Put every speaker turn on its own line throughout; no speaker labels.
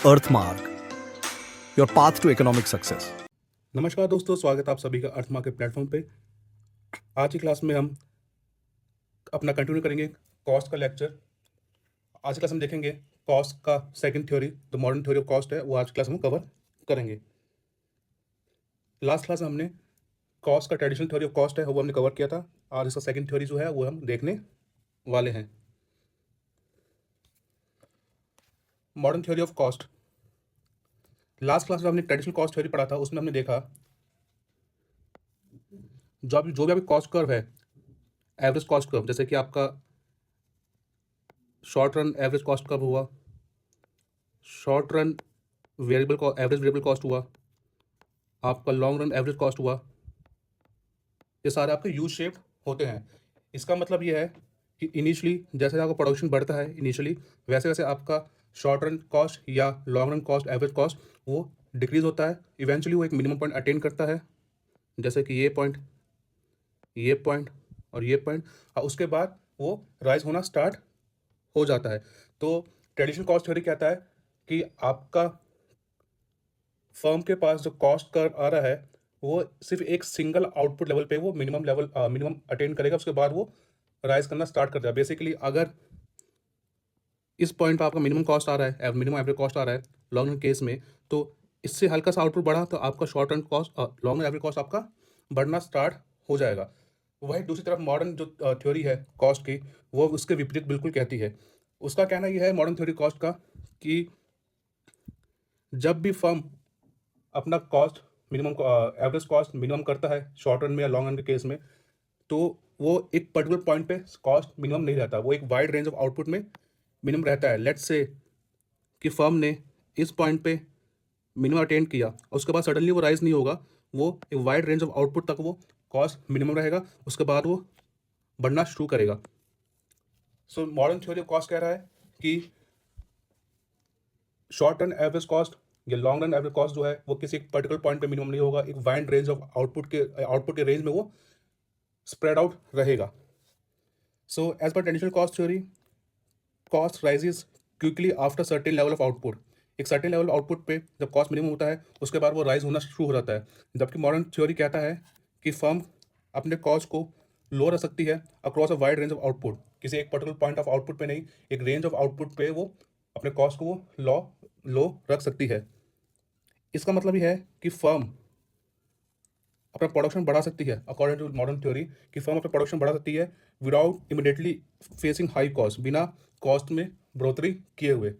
Earthmark, your path to economic success.
नमस्कार दोस्तों, स्वागत है आप सभी का अर्थमार्क के प्लेटफॉर्म पे। आज की क्लास में हम अपना कंटिन्यू करेंगे कॉस्ट का लेक्चर। आज की क्लास में देखेंगे कॉस्ट का सेकंड थ्योरी, जो मॉडर्न थ्योरी ऑफ कॉस्ट है, वो आज की क्लास में कवर करेंगे। लास्ट क्लास में हमने कॉस्ट का ट्रेडिशनल थ्योरी ऑफ कॉस्ट है वो हमने कवर किया था। आज इसका सेकंड थ्योरी जो है वो हम देखने वाले हैं, modern theory of cost. Last class में हमने ट्रेडिशनल कॉस्ट थ्योरी पढ़ा था, उसमें हमने देखा जो भी अभी कॉस्ट कर्व है, एवरेज कॉस्ट कर्व, जैसे कि आपका short run average cost curve हुआ, short run average variable cost हुआ, आपका लॉन्ग रन एवरेज कॉस्ट हुआ, ये सारे आपके यू शेप होते हैं। इसका मतलब ये है कि इनिशियली जैसे आपका प्रोडक्शन बढ़ता है इनिशियली, वैसे वैसे आपका शॉर्ट रन कॉस्ट या long run cost, average cost वो डिक्रीज होता है। इवेंचुअली वो एक मिनिमम पॉइंट अटेन करता है, जैसे कि ये पॉइंट और ये पॉइंट, और उसके बाद वो राइज होना स्टार्ट हो जाता है। तो ट्रेडिशनल कॉस्ट थ्योरी कहता है कि आपका फर्म के पास जो कॉस्ट कर्व आ रहा है वो सिर्फ एक सिंगल आउटपुट लेवल पे वो मिनिमम अटेन करेगा, उसके बाद वो राइज करना स्टार्ट कर देगा। बेसिकली अगर इस पॉइंट पर आपका मिनिमम कॉस्ट आ रहा है, मिनिमम एवरेज कॉस्ट आ रहा है लॉन्ग रन केस में, तो इससे हल्का सा आउटपुट बढ़ा तो आपका short run cost, long run average cost आपका बढ़ना स्टार्ट हो जाएगा। वही दूसरी तरफ मॉडर्न जो थ्योरी है कॉस्ट की, वो उसके विपरीत बिल्कुल कहती है। उसका कहना यह है मॉडर्न थ्योरी कॉस्ट का कि जब भी फर्म अपना cost minimum average cost minimum करता है शॉर्ट रन में या लॉन्ग रन के केस में, तो वो एक पर्टिकुलर पॉइंट पे कॉस्ट मिनिमम नहीं रहता, वो एक वाइड रेंज ऑफ आउटपुट में मिनिमम रहता है। लेट्स से कि फर्म ने इस पॉइंट पे मिनिमम अटेंड किया और उसके बाद सडनली वो राइज नहीं होगा, वो एक वाइड रेंज ऑफ आउटपुट तक वो कॉस्ट मिनिमम रहेगा, उसके बाद वो बढ़ना शुरू करेगा। So modern theory of cost कह रहा है कि शॉर्ट रन एवरेज कॉस्ट या लॉन्ग रन एवरेज कॉस्ट जो है वो किसी एक पर्टिकुलर पॉइंट पे मिनिमम नहीं होगा, एक वाइड रेंज ऑफ आउटपुट के रेंज में वो स्प्रेड आउट रहेगा। सो एज पर traditional cost theory, cost rises quickly after certain level of output. एक सर्टेन लेवल आउटपुट पे जब कॉस्ट मिनिमम होता है उसके बाद वो राइज होना शुरू हो जाता है। जबकि मॉडर्न थ्योरी कहता है कि फर्म अपने कॉस्ट को लो रख सकती है across a wide range of output, किसी एक पर्टिकुलर पॉइंट ऑफ आउटपुट पे नहीं, एक रेंज ऑफ आउटपुट पे वो अपने कॉस्ट को वो लो रख सकती है। इसका मतलब ये है कि फर्म अपना प्रोडक्शन बढ़ा सकती है, अकॉर्डिंग टू मॉडर्न थ्योरी, कि फर्म अपना प्रोडक्शन बढ़ा सकती है without immediately facing high cost, बिना कॉस्ट में बढ़ोतरी किए हुए।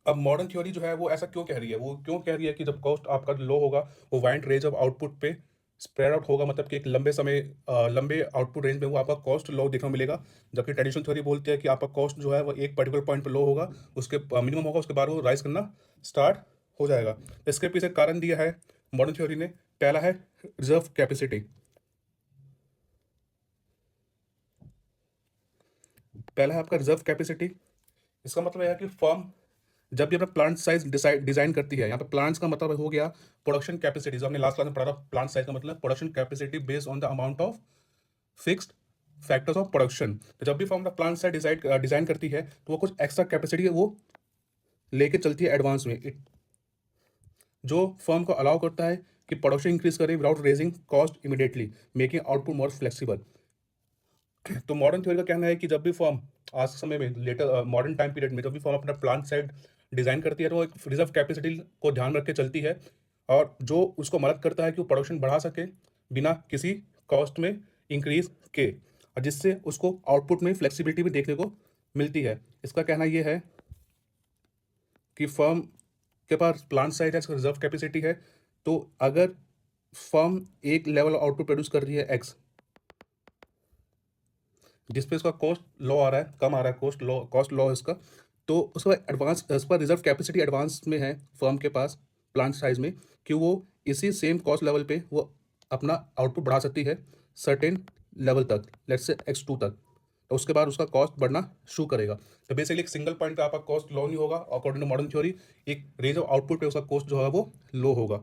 अब मॉडर्न थ्योरी जो है वो ऐसा क्यों कह रही है, वो क्यों कह रही है कि जब कॉस्ट आपका लो होगा वो वाइड रेंज ऑफ आउटपुट पे स्प्रेड आउट होगा, मतलब कि एक लंबे आउटपुट रेंज में वो आपका कॉस्ट लो देखने को मिलेगा। जबकि ट्रेडिशनल थ्योरी बोलती है कि आपका कॉस्ट जो है वो एक पर्टिकुलर पॉइंट पे लो होगा, उसके मिनिमम होगा, उसके बाद वो राइज करना स्टार्ट हो जाएगा। तो इसके पीछे कारण दिया है मॉडर्न थ्योरी ने। पहला है रिजर्व कैपेसिटी। पहला है आपका रिजर्व कैपेसिटी। इसका मतलब है कि फर्म जब भी अपना प्लांट साइज डिजाइन करती है, यहाँ पे प्लांट्स का मतलब हो गया प्रोडक्शन कैपेसिटी, जो हमने लास्ट क्लास में पढ़ा था। प्लांट साइज का मतलब production capacity based on the amount of fixed factors of production. तो जब भी फर्म अपना प्लांट साइज डिजाइन करती है तो वो कुछ एक्स्ट्रा कैपेसिटी वो लेके चलती है एडवांस में, जो फर्म को अलाउ करता है कि प्रोडक्शन इंक्रीज करे without raising cost immediately, making output more flexible. तो मॉडर्न थ्योरी का कहना है कि जब भी फर्म आज के समय में लेटर मॉडर्न टाइम पीरियड में जब भी फर्म अपना प्लांट साइड डिजाइन करती है तो वो एक रिजर्व कैपेसिटी को ध्यान रख के चलती है, और जो उसको मदद करता है कि वो प्रोडक्शन बढ़ा सके बिना किसी कॉस्ट में इंक्रीज के, और जिससे उसको आउटपुट में फ्लेक्सिबिलिटी भी देखने को मिलती है। इसका कहना यह है कि फर्म के पास प्लांट साइड है, इसका रिजर्व कैपेसिटी है, तो अगर फर्म एक लेवल आउटपुट प्रोड्यूस कर रही है एक्स, जिसपे उसका कॉस्ट लो आ रहा है, कम आ रहा है, कॉस्ट लो है इसका, तो उसका रिजर्व कैपेसिटी एडवांस में है फर्म के पास प्लांट साइज में, कि वो इसी सेम कॉस्ट लेवल पे वो अपना आउटपुट बढ़ा सकती है सर्टेन लेवल तक, लेट्स से x2 तक। तो उसके बाद उसका कॉस्ट बढ़ना शुरू करेगा। तो बेसिकली एक सिंगल पॉइंट पे आपका कॉस्ट लो नहीं होगा, अकॉर्डिंग टू मॉडर्न थ्योरी एक रेंज ऑफ आउटपुट पे उसका कॉस्ट जो है वो लो होगा।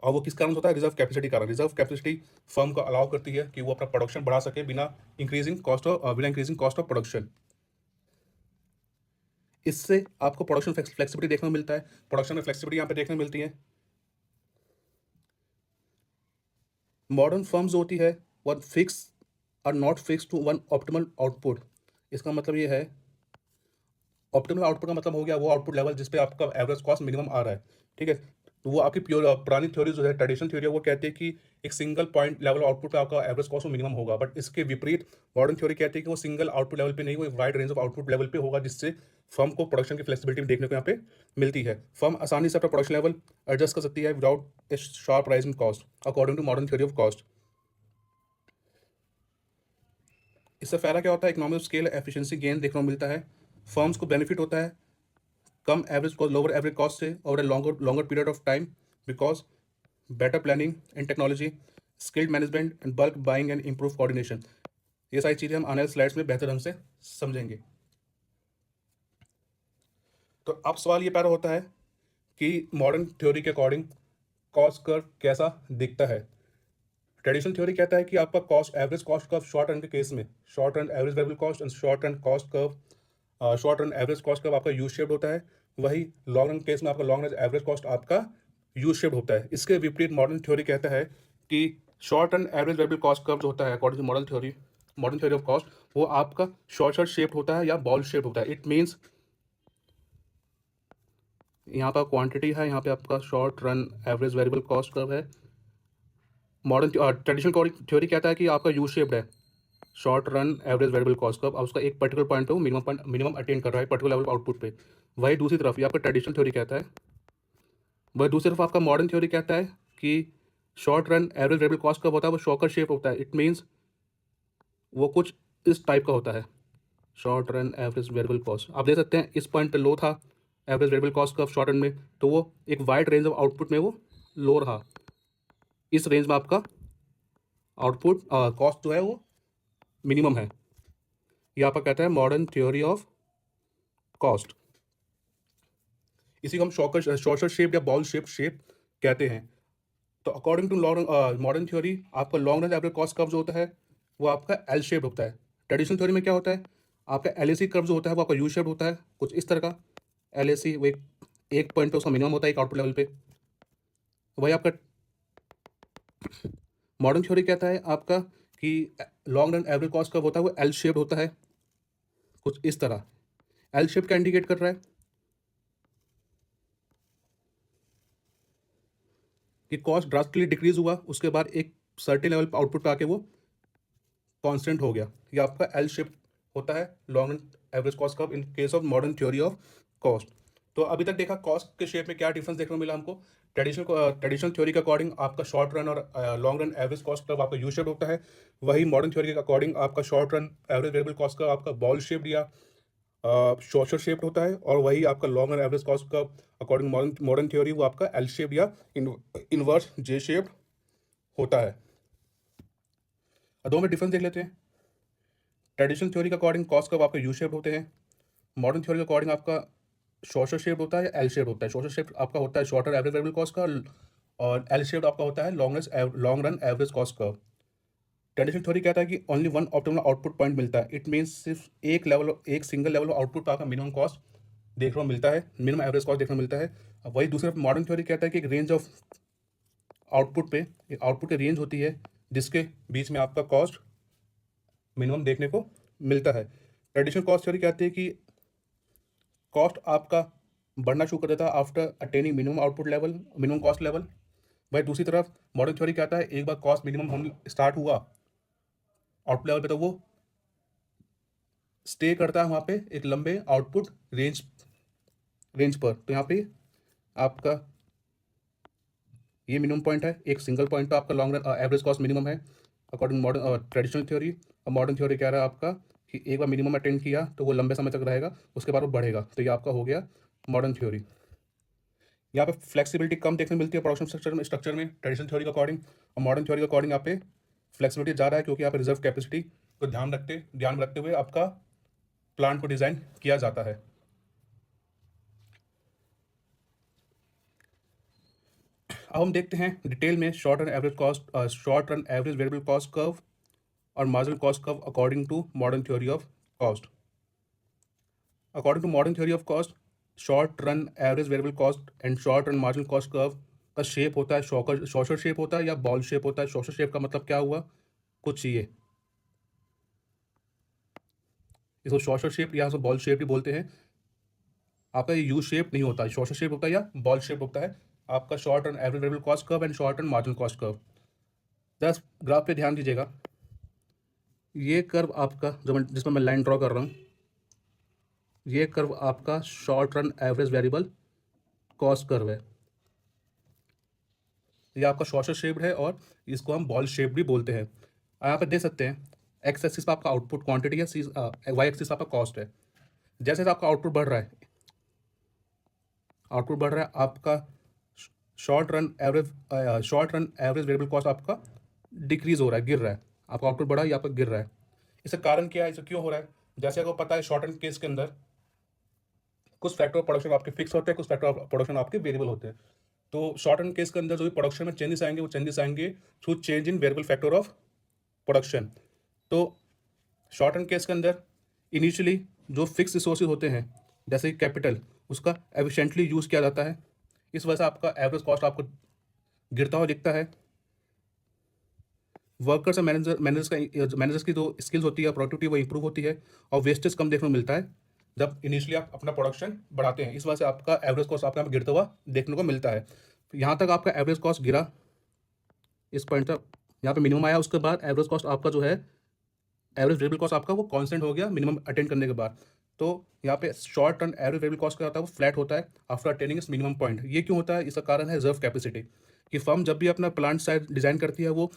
और वो किस कारण से होता है? रिजर्व कैपेसिटी कारण। रिजर्व कैपेसिटी फर्म को अलाउ करती है कि वो अपना प्रोडक्शन बढ़ा सके बिना इंक्रीजिंग कॉस्ट ऑफ प्रोडक्शन। इससे आपको प्रोडक्शन फ्लेक्सिबिलिटी देखने को मिलता है। प्रोडक्शन में फ्लेक्सिबिलिटी यहाँ पे देखने को मिलती है। मॉडर्न फर्म्स होती है वन फिक्स और not fix to one optimal output. इसका मतलब ये है, ऑप्टिमल आउटपुट का मतलब हो गया वो आउटपुट लेवल जिस पे आपका एवरेज कॉस्ट मिनिमम आ रहा है, ठीक है। तो वो आपकी प्योर पुरानी थ्योरी जो है, ट्रेडिशनल थ्योरी है, वो कहती है कि एक सिंगल पॉइंट लेवल आउटपुट पे आपका एवरेज कॉस्ट मिनिमम होगा। बट इसके विपरीत मॉडर्न थ्योरी कहती है कि वो सिंगल आउटपुट लेवल पे नहीं, वो एक wide range of output level पे होगा, जिससे फर्म को प्रोडक्शन की फ्लेक्सिबिलिटी देखने को यहाँ पे मिलती है। फर्म आसानी से अपना प्रोडक्शन लेवल एडजस्ट कर सकती है without a sharp rise in cost according to modern theory of cost. इससे फायदा क्या होता है, economy of scale efficiency gain देखने को मिलता है। फर्म्स को बेनिफिट होता है कम average cost, lower average cost से over a longer period of time, because better planning and technology, skilled management and bulk buying and improve coordination. ये सारी चीज़ें हम आने वाले स्लाइड्स में बेहतर ढंग से समझेंगे। तो अब सवाल ये पैदा होता है कि मॉडर्न थ्योरी के अकॉर्डिंग कॉस्ट कर्व कैसा दिखता है। ट्रेडिशनल थ्योरी कहता है कि आपका cost average cost curve short run के केस में, short run average variable cost and short run cost curve, short run average cost curve आपका यू शेप्ड होता है। वही लॉन्ग रन केस में आपका लॉन्ग रन एवरेज कॉस्ट आपका U shaped होता है। इसके विपरीत मॉडर्न थ्योरी कहता है कि short run average variable cost curve जो होता है according to modern theory of cost, वो आपका शॉर्ट शेप्ड होता है या बॉल शेप्ड होता है। इट मीन्स यहाँ पर क्वांटिटी है, यहाँ पे आपका short run average variable cost curve है। मॉडर्न ट्रेडिशनल थ्योरी कहता है कि आपका यू शेप्ड है short run average variable cost curve, उसका एक पर्टिकुलर पॉइंट पे वो मिनिमम अटेन कर रहा है पर्टिकुलर लेवल आउटपुट पे। वही दूसरी तरफ ये आपका ट्रेडिशनल थ्योरी कहता है, वही दूसरी तरफ आपका मॉडर्न थ्योरी कहता है कि short run average variable cost curve होता है वो शॉकर शेप होता है। इट मीन्स वो कुछ इस टाइप का होता है। Short run average variable cost आप देख सकते हैं, इस पॉइंट पे लो था average variable cost curve short run में, तो वो एक वाइड रेंज ऑफ आउटपुट में वो लो रहा। इस रेंज में आपका आउटपुट कॉस्ट जो है वो मिनिमम है। ये आपका कहता है मॉडर्न थ्योरी ऑफ कॉस्ट। इसी को हम शॉर्टर शेप या बॉल शेप कहते हैं। तो अकॉर्डिंग टू मॉडर्न थ्योरी आपका long run average cost curve जो होता है वो आपका एल शेप होता है। ट्रेडिशनल थ्योरी में क्या होता है, आपका एल कर्व जो होता है वो आपका यू शेप होता है, कुछ इस तरह का। एल वो एक पॉइंट पे उसका मिनिमम होता है एक आउटपुट लेवल पे। वही आपका मॉडर्न थ्योरी कहता है आपका कि long run average cost curve होता है वो एल शेप्ड होता है, कुछ इस तरह। एल शेप क्या इंडिकेट कर रहा है कि कॉस्ट ड्रास्टिकली डिक्रीज हुआ, उसके बाद एक सर्टेन लेवल पर आउटपुट पे आके वो कांस्टेंट हो गया। ये आपका एल शेप होता है long run average cost curve in case of modern theory of cost. तो अभी तक देखा कॉस्ट के शेप में क्या डिफरेंस देखने को मिला हमको। ट्रेडिशनल थ्योरी के अकॉर्डिंग आपका शॉर्ट रन और long run average cost curve आपका यू शेप होता है। वही मॉडर्न थ्योरी के अकॉर्डिंग आपका short run average variable cost curve आपका बॉल शेप्ड या शॉर्टर शेप्ड होता है। और वही आपका long run average cost curve according modern theory वो आपका एल शेप या इनवर्स जे शेप्ड होता है। दो में डिफरेंस देख लेते हैं। ट्रेडिशनल थ्योरी के अकॉर्डिंग कॉस्ट कर्व आपका यू शेप होते हैं। मॉडर्न थ्योरी के अकॉर्डिंग आपका शॉर्टर शेप होता है या एल शेप होता है। शॉर्टर शेप आपका होता है शॉर्टर एवरेज वेरिएबल कॉस्ट का, और एल शेप आपका होता है long run average cost curve. Traditional theory कहता है कि only one optimal output point मिलता है। इट मीन्स सिर्फ एक सिंगल लेवल आउटपुट पर आपका मिनिमम कॉस्ट देखने को मिलता है, मिनिमम एवरेज कॉस्ट देखने को मिलता है। वही दूसरे मॉडर्न थ्योरी कहता है कि एक रेंज ऑफ आउटपुट पे, एक आउटपुट की रेंज होती है जिसके बीच में आपका कॉस्ट मिनिमम देखने को मिलता है। ट्रेडिशनल कॉस्ट थ्योरी कहती है कि कॉस्ट आपका बढ़ना शुरू कर देता है after attaining minimum output level, minimum cost level. वही दूसरी तरफ मॉडर्न थ्योरी कहता है एक बार कॉस्ट मिनिमम होने स्टार्ट हुआ आउटपुट लेवल पे, तो वो स्टे करता है वहाँ पे एक लंबे आउटपुट रेंज पर। तो यहाँ पे आपका ये मिनिमम पॉइंट है, एक सिंगल पॉइंट पे आपका long run average cost minimum है अकॉर्डिंग मॉडर्न ट्रेडिशनल थ्योरी। और मॉडर्न थ्योरी कह रहा है आपका कि एक बार मिनिमम अटेंड किया तो वो लंबे समय तक रहेगा, उसके बाद वो बढ़ेगा। तो ये आपका हो गया मॉडर्न थ्योरी। यहाँ पे फ्लेक्सिबिलिटी कम देखने को मिलती है प्रोडक्शन स्ट्रक्चर में ट्रेडिशनल थ्योरी के अकॉर्डिंग, और मॉडर्न थ्योरी के अकॉर्डिंग यहाँ पे फ्लेक्सिबिलिटी ज़्यादा है, क्योंकि यहाँ पे रिजर्व कैपेसिटी को ध्यान में रखते हुए आपका प्लांट को डिज़ाइन किया जाता है। अब हम देखते हैं डिटेल में short run average variable cost curve और marginal cost curve according to modern theory of cost. According to modern theory of cost, short run average variable cost and short run marginal cost curve का shape होता है shorter shape होता है या ball shape होता है। Shorter shape का मतलब क्या हुआ, कुछ ये इसको शॉर्टर शेप या बॉल शेप भी बोलते हैं। आपका ये यू शेप नहीं होता है, शॉर्टर शेप होता है या बॉल शेप होता है आपका short run average variable cost curve and short run marginal cost curve. दस ग्राफ पे ध्यान दीजिएगा, ये कर्व आपका जिसमें मैं लाइन ड्रॉ कर रहा हूँ, ये कर्व आपका short run average variable cost curve है। ये आपका शॉर्टर शेप्ड है और इसको हम बॉल शेप भी बोलते हैं। यहाँ पे देख सकते हैं एक्स एक्सिस पर आपका आउटपुट क्वांटिटी है, वाई एक्सिस पर आपका कॉस्ट है। जैसे जैसे आपका आउटपुट बढ़ रहा है, आपका short run average variable cost आपका डिक्रीज हो रहा है, गिर रहा है। आपका आउटपुट बढ़ा या आपका गिर रहा है। इसका कारण क्या है, इसे क्यों हो रहा है? जैसे आपको पता है शॉर्ट रन केस के अंदर कुछ फैक्टर ऑफ प्रोडक्शन आपके फिक्स होते हैं, कुछ फैक्टर ऑफ प्रोडक्शन आपके वेरिएबल होते हैं। तो शॉर्ट रन केस के अंदर जो भी प्रोडक्शन में चेंजेस आएंगे वो चेंजेस आएंगे through change in variable factor of production. तो शॉर्ट रन केस के अंदर इनिशियली जो फिक्स रिसोर्सेज होते हैं जैसे कि कैपिटल, उसका एफिशिएंटली यूज़ किया जाता है। इस वजह से आपका एवरेज कॉस्ट आपको गिरता हुआ दिखता है। वर्कर्स और मैनेजर्स की जो स्किल्स होती है, प्रोडक्टिविटी वो इंप्रूव होती है और वेस्टेज कम देखने को मिलता है जब इनिशियली आप अपना प्रोडक्शन बढ़ाते हैं। इस वजह से आपका एवरेज कॉस्ट आपको यहाँ पे गिरता हुआ देखने को मिलता है। यहाँ तक आपका एवरेज कॉस्ट गिरा, इस पॉइंट तक यहाँ पे मिनिमम आया, उसके बाद एवरेज कॉस्ट आपका जो है, एवरेज वेरिएबल कॉस्ट आपका वो कांस्टेंट हो गया मिनिमम अटेंड करने के बाद। तो यहाँ पे short term average variable cost क्या होता है, वो फ्लैट होता है आफ्टर अटेनिंग इस मिनिमम पॉइंट। ये क्यों होता है? इसका कारण है रिजर्व कैपेसिटी। कि फर्म जब भी अपना प्लांट साइज डिजाइन करती है, वो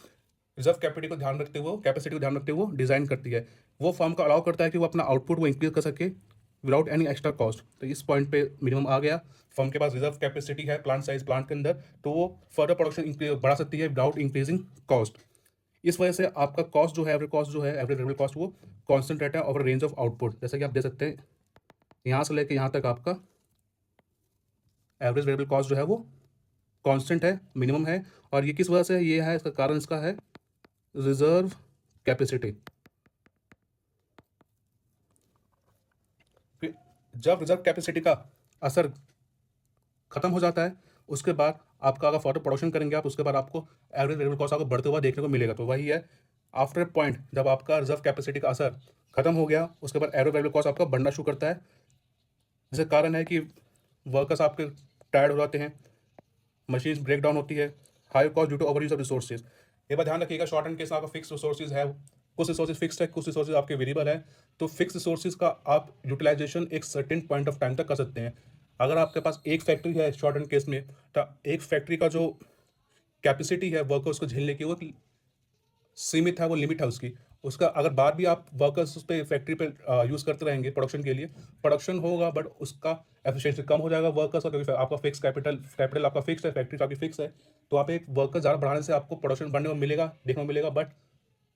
रिजर्व कैपेसिटी को ध्यान रखते हुए, कैपेसिटी को ध्यान रखते हुए वो डिजाइन करती है। वो फर्म को अलाउ करता है कि वो अपना आउटपुट वो इंक्रीज कर सके विदाउट एनी एक्स्ट्रा कॉस्ट। तो इस पॉइंट पे मिनिमम आ गया, फर्म के पास रिजर्व कैपेसिटी है प्लांट साइज प्लांट के अंदर, तो वो फर्दर प्रोडक्शन बढ़ा सकती है विदाउट इंक्रीजिंग कॉस्ट। इस वजह से आपका कॉस्ट जो है, एवरेज वेरिएबल कॉस्ट वो कांस्टेंट रहता है ओवर रेंज ऑफ आउटपुट। जैसा कि आप देख सकते हैं यहाँ से लेके यहाँ तक आपका एवरेज वेरिएबल कॉस्ट जो है वो कांस्टेंट है, मिनिमम है। और ये किस वजह से ये है, इसका कारण इसका है रिजर्व कैपेसिटी। जब रिजर्व कैपेसिटी का असर खत्म हो जाता है, उसके बाद आपका अगर फर्दर प्रोडक्शन करेंगे आप, उसके बाद आपको एवरेज वेरिएबल कॉस्ट आपको बढ़ते हुआ देखने को मिलेगा। तो वही है आफ्टर पॉइंट, जब आपका रिजर्व कैपेसिटी का असर खत्म हो गया, उसके बाद एवरेज वेरिएबल कॉस्ट आपका बढ़ना शुरू करता है। जिसका कारण है कि वर्कर्स आपके टायर्ड हो जाते हैं, मशीन ब्रेक डाउन होती है, high cost due to over use of resources. ये बात ध्यान रखिएगा, शॉर्ट रन केस में आपका फिक्स रिसोर्सेज है, कुछ रिसोर्सेज फिक्स्ड है, कुछ रिसोर्सेज आपके वेरिएबल है। तो फिक्स रिसोर्सेज का आप यूटिलाइजेशन एक सर्टेन पॉइंट ऑफ टाइम तक कर सकते हैं। अगर आपके पास एक फैक्ट्री है शॉर्ट रन केस में, तो एक फैक्ट्री का जो कैपेसिटी है वर्कर्स को झेलने की, वो सीमित है, वो लिमिट है उसकी। उसका अगर बाद भी आप वर्कर्स उस पर फैक्ट्री पे यूज़ करते रहेंगे प्रोडक्शन के लिए, प्रोडक्शन होगा बट उसका एफिशिएंसी कम हो जाएगा वर्कर्स का, क्योंकि आपका फिक्स कैपिटल आपका फिक्स है, फैक्ट्री आपकी फिक्स है। तो आप एक वर्कर ज़्यादा बढ़ाने से आपको प्रोडक्शन बढ़ने को मिलेगा, देखने को मिलेगा, बट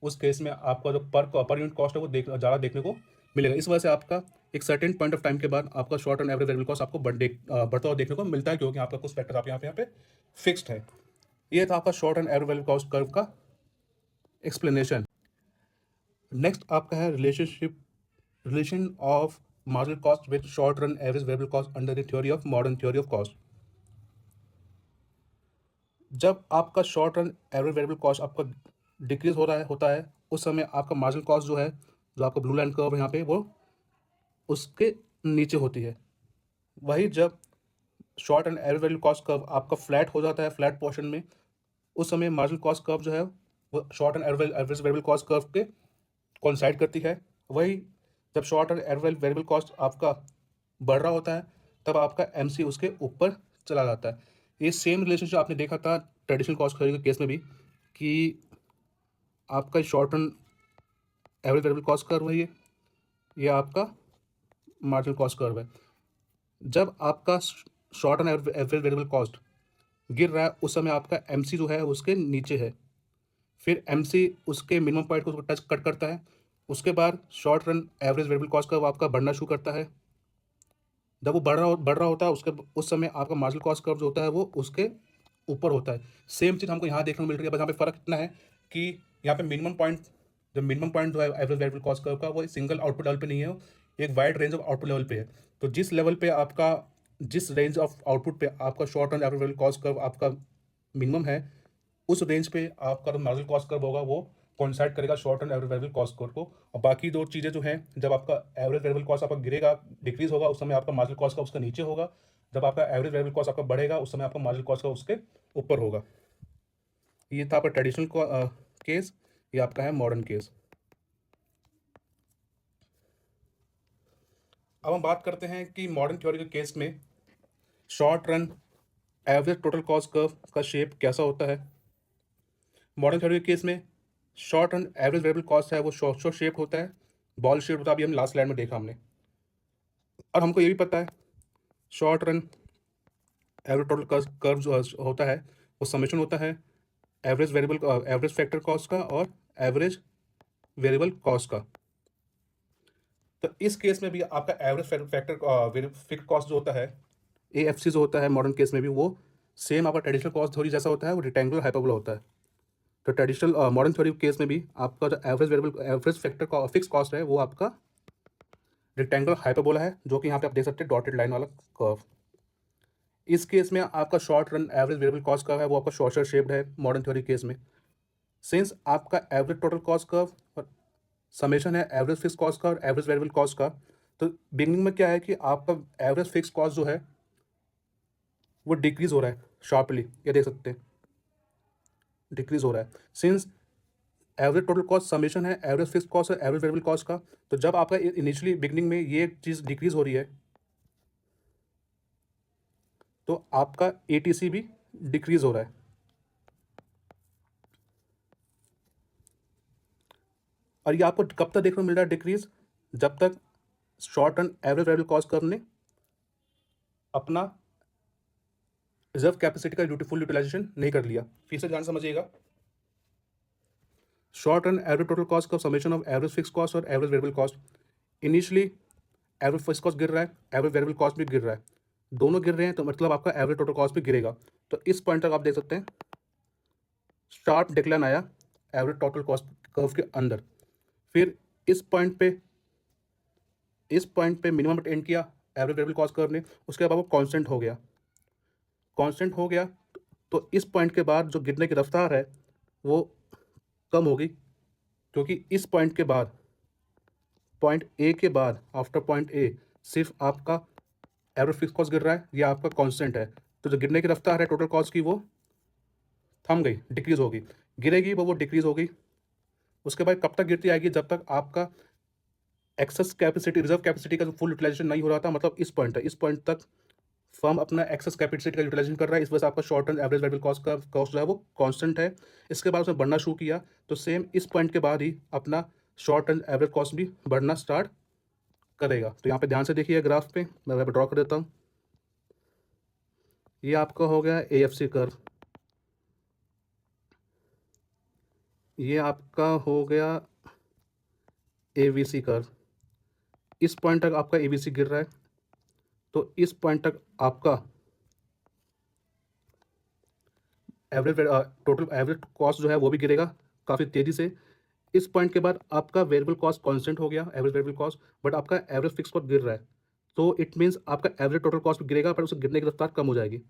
उस केस में आपका जो पर यूनिट कॉस्ट है वो ज़्यादा देखने को मिलेगा। इस वजह से आपका एक सर्टेन पॉइंट ऑफ टाइम के बाद आपका short and average variable cost आपको बढ़ता हुआ देखने को मिलता है, क्योंकि आपका कुछ फैक्टर आप यहाँ पे फिक्स्ड है। ये था आपका short and average variable cost curve का एक्सप्लेनेशन। नेक्स्ट आपका है relation of marginal cost with short run average variable cost under the theory of modern theory of cost. जब आपका short run average variable cost आपका decrease हो रहा है होता है, उस समय आपका मार्जिनल कॉस्ट जो है, जो आपका ब्लू लाइन कर्व यहाँ पे, वो उसके नीचे होती है। वही जब short and average variable cost curve आपका फ्लैट हो जाता है, फ्लैट पोर्शन में, उस समय मार्जिनल कॉस्ट कर्व जो है वो short and average variable cost curve के कोइंसाइड करती है। वही जब short and average variable cost आपका बढ़ रहा होता है, तब आपका एमसी उसके ऊपर चला जाता है। ये सेम रिलेशनशिप आपने देखा था ट्रेडिशनल कॉस्ट थ्योरी के केस में भी, कि आपका short and average variable cost curve है, ये आपका मार्जिनल कॉस्ट कर्व है। जब आपका short and average variable cost गिर रहा है, उस समय आपका एमसी जो है उसके नीचे है, फिर एमसी उसके मिनिमम पॉइंट को टच कट करता है, उसके बाद short run average variable cost curve आपका बढ़ना शुरू करता है। जब वो बढ़ रहा होता है, उसके उस समय आपका मार्जिनल कॉस्ट कर्व जो होता है वो उसके ऊपर होता है। सेम चीज़ हमको यहाँ देखने को मिल रही है, बस यहाँ पे फ़र्क इतना है कि यहाँ पे मिनिमम पॉइंट जो है एवरेज वेरिएबल कॉस्ट कर्व का, वो सिंगल आउटपुट लेवल पे नहीं है, एक wide range of output level पे है। तो जिस लेवल पे आपका, जिस रेंज ऑफ आउटपुट पे आपका short run average variable cost curve आपका मिनिमम है, उस रेंज पे आपका जो मार्जिनल कॉस्ट कर्व होगा वो कोइंसाइड करेगा short run average variable cost curve को। और बाकी दो चीज़ें जो हैं, जब आपका एवरेज वेरिएबल कॉस्ट आपका गिरेगा, डिक्रीज होगा, उस समय आपका मार्जिनल कॉस्ट का उसका नीचे होगा। जब आपका एवरेज वेरिएबल कॉस्ट आपका बढ़ेगा, उस समय आपका मार्जिनल कॉस्ट का उसके ऊपर होगा। ये था आपका ट्रेडिशनल केस, ये आपका है मॉडर्न केस। अब हम बात करते हैं कि मॉडर्न थ्योरी के केस में short run average total cost curve का शेप कैसा होता है। मॉडर्न थ्योरी के केस में short run average variable cost है वो शॉर्ट शेप होता है, बॉल शेप होता है। अभी हम लास्ट स्लाइड में देखा हमने। और हमको ये भी पता है short run average total curve जो होता है वो समेशन होता है एवरेज फैक्टर कॉस्ट का और एवरेज वेरिएबल कॉस्ट का। तो इस केस में भी आपका एवरेज फैक्टर फिक्स कॉस्ट जो होता है, AFC जो होता है मॉडर्न केस में भी, वो सेम आपका ट्रेडिशनल कॉस्ट थ्योरी जैसा होता है, वो रेक्टेंगुलर हाइपरबोला होता है। तो ट्रेडिशनल मॉडर्न थ्योरी केस में भी आपका जो एवरेज फैक्टर फिक्स कॉस्ट है वो आपका रेक्टेंगुलर हाइपरबोला है, जो कि यहाँ पे आप देख सकते हैं डॉटेड लाइन वाला कर्व। इस केस में आपका short run average variable cost curve है वो आपका शॉर्टर शेप्ड है मॉडर्न थ्योरी केस में। सिंस आपका एवरेज टोटल कॉस्ट कर्व और समेशन है एवरेज फिक्स कॉस्ट का और एवरेज वेरिएबल कॉस्ट का, तो बिगनिंग में क्या है कि आपका एवरेज फिक्स कॉस्ट जो है वो डिक्रीज हो रहा है शार्पली, ये देख सकते हैं डिक्रीज हो रहा है। Since average total cost summation है एवरेज फिक्स कॉस्ट और एवरेज वेरिएबल कॉस्ट का, तो जब आपका इनिशियली बिगनिंग में ये चीज़ डिक्रीज हो रही है तो आपका ATC भी डिक्रीज हो रहा है। और ये आपको कब तक देखने को मिल रहा है डिक्रीज, जब तक short run average variable cost curve ने अपना रिजर्व कैपेसिटी का फुल यूटिलाइजेशन नहीं कर लिया। फिर से ध्यान समझिएगा, short run average total cost का summation of average fix cost और average variable cost. Initially average fix cost गिर रहा है, एवरेज वेरिएबल कॉस्ट भी गिर रहा है, दोनों गिर रहे हैं, तो मतलब आपका एवरेज टोटल कॉस्ट भी गिरेगा। तो इस पॉइंट तक आप देख सकते हैं शार्प डिक्लाइन आया एवरेज टोटल कॉस्ट कर्व के अंदर। फिर इस पॉइंट पे मिनिमम एंड किया एवरेज वेरिएबल कॉस्ट कर्व ने, उसके बाद वो कांस्टेंट हो गया। तो इस पॉइंट के बाद जो गिरने की रफ्तार है वो कम होगी, क्योंकि इस पॉइंट के बाद, पॉइंट ए के बाद, आफ्टर पॉइंट ए सिर्फ आपका एवरेज फिक्स कॉस्ट गिर रहा है, या आपका कांस्टेंट है। तो जो गिरने की रफ्तार है टोटल कॉस्ट की वो थम गई, डिक्रीज होगी, गिरेगी वो डिक्रीज होगी। उसके बाद कब तक गिरती आएगी, जब तक आपका एक्सेस कैपेसिटी, रिजर्व कैपेसिटी का जो फुल यूटिलाइजेशन नहीं हो रहा था, मतलब इस पॉइंट तक फर्म अपना एक्सेस कैपेसिटी का यूटिलाइजेशन कर रहा है। इस वजह से आपका short term average variable cost का कॉस्ट जो है वो कांस्टेंट है। इसके बाद उसने बढ़ना शुरू किया, तो सेम इस पॉइंट के बाद ही अपना शॉर्ट टर्म एवरेज कॉस्ट भी बढ़ना स्टार्ट करेगा। तो यहाँ पे ध्यान से देखिए ग्राफ पे, मैं वहाँ पर ड्रॉ कर देता हूँ। ये आपका हो गया AFC कर्व, ये आपका हो गया AVC कर्व। इस पॉइंट तक आपका ABC गिर रहा है, तो इस पॉइंट तक आपका एवरेज टोटल एवरेज कॉस्ट जो है वो भी गिरेगा काफ़ी तेज़ी से। इस पॉइंट के बाद आपका वेरिएबल कॉस्ट कांस्टेंट हो गया, एवरेज वेरिएबल कॉस्ट, बट आपका एवरेज फिक्स कॉस्ट गिर रहा है। तो इट मीन्स आपका एवरेज टोटल कॉस्ट भी गिरेगा, पर उसके गिरने की रफ्तार कम हो जाएगी।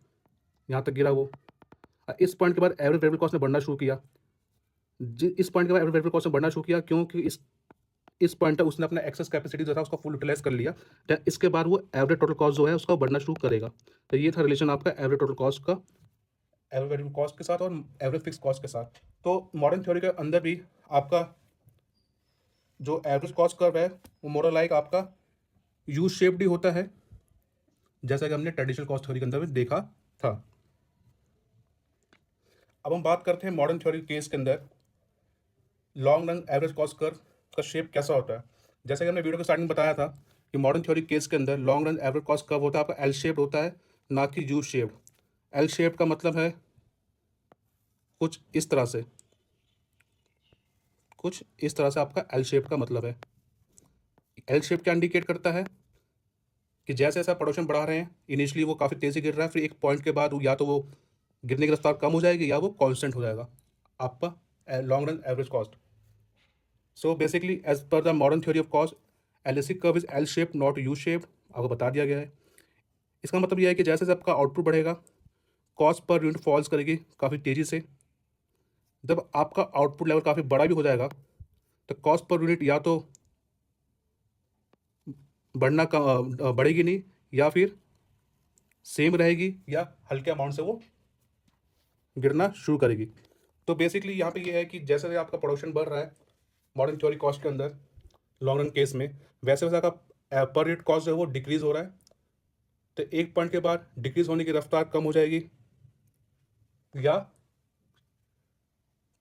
यहाँ तक गिरा वो। इस पॉइंट के बाद एवरेज वेरिएबल कॉस्ट ने बढ़ना शुरू किया। इस पॉइंट के बाद एवरेज वेरिएबल कॉस्ट ने बढ़ना शुरू किया, क्योंकि इस पॉइंट तक उसने अपना एक्सेस कैपेसिटी जो था उसका फुल यूटिलाइज कर लिया। देन इसके बाद वो एवरेज टोटल कॉस्ट जो है उसका बढ़ना शुरू करेगा। तो ये था रिलेशन आपका एवरेज टोटल कॉस्ट का एवरेज वेरिएबल कॉस्ट के साथ और एवरेज फिक्स कॉस्ट के साथ। तो मॉडर्न थ्योरी के अंदर भी आपका जो एवरेज कॉस्ट कर्व है वो मोर लाइक आपका यू शेप्ड ही होता है, जैसा कि हमने ट्रेडिशनल कॉस्ट थ्योरी के अंदर भी देखा था। अब हम बात करते हैं मॉडर्न थ्योरी केस के अंदर long run average cost curve का शेप कैसा होता है। जैसे कि हमने वीडियो के स्टार्टिंग में बताया था कि मॉडर्न थ्योरी केस के अंदर long run average cost curve होता है आपका एल शेप्ड होता है, ना कि यू शेप्ड। एल शेप्ड का मतलब है कुछ इस तरह से, आपका एल शेप का मतलब है। एल शेप क्या इंडिकेट करता है कि जैसे जैसे आप प्रोडक्शन बढ़ा रहे हैं, इनिशियली वो काफ़ी तेज़ी गिर रहा है, फिर एक पॉइंट के बाद या तो वो गिरने की रफ्तार कम हो जाएगी या वो कांस्टेंट हो जाएगा आपका long run average cost. So basically as पर the modern theory of cost, LAC curve is L shape not U shape, आपको बता दिया गया है। इसका मतलब यह है कि जैसे जैसे आपका आउटपुट बढ़ेगा कॉस्ट पर यूनिट फॉल्स करेगी काफ़ी तेज़ी से। जब आपका आउटपुट लेवल काफ़ी बड़ा भी हो जाएगा तो कॉस्ट पर यूनिट या तो बढ़ेगी नहीं, या फिर सेम रहेगी, या हल्के अमाउंट से वो गिरना शुरू करेगी। तो बेसिकली यहाँ पे ये है कि जैसे जैसे आपका प्रोडक्शन बढ़ रहा है मॉडर्न थ्योरी कॉस्ट के अंदर लॉन्ग रन केस में, वैसे वैसे आपका पर यूनिट कॉस्ट जो है वो डिक्रीज हो रहा है। तो एक पॉइंट के बाद डिक्रीज होने की रफ्तार कम हो जाएगी या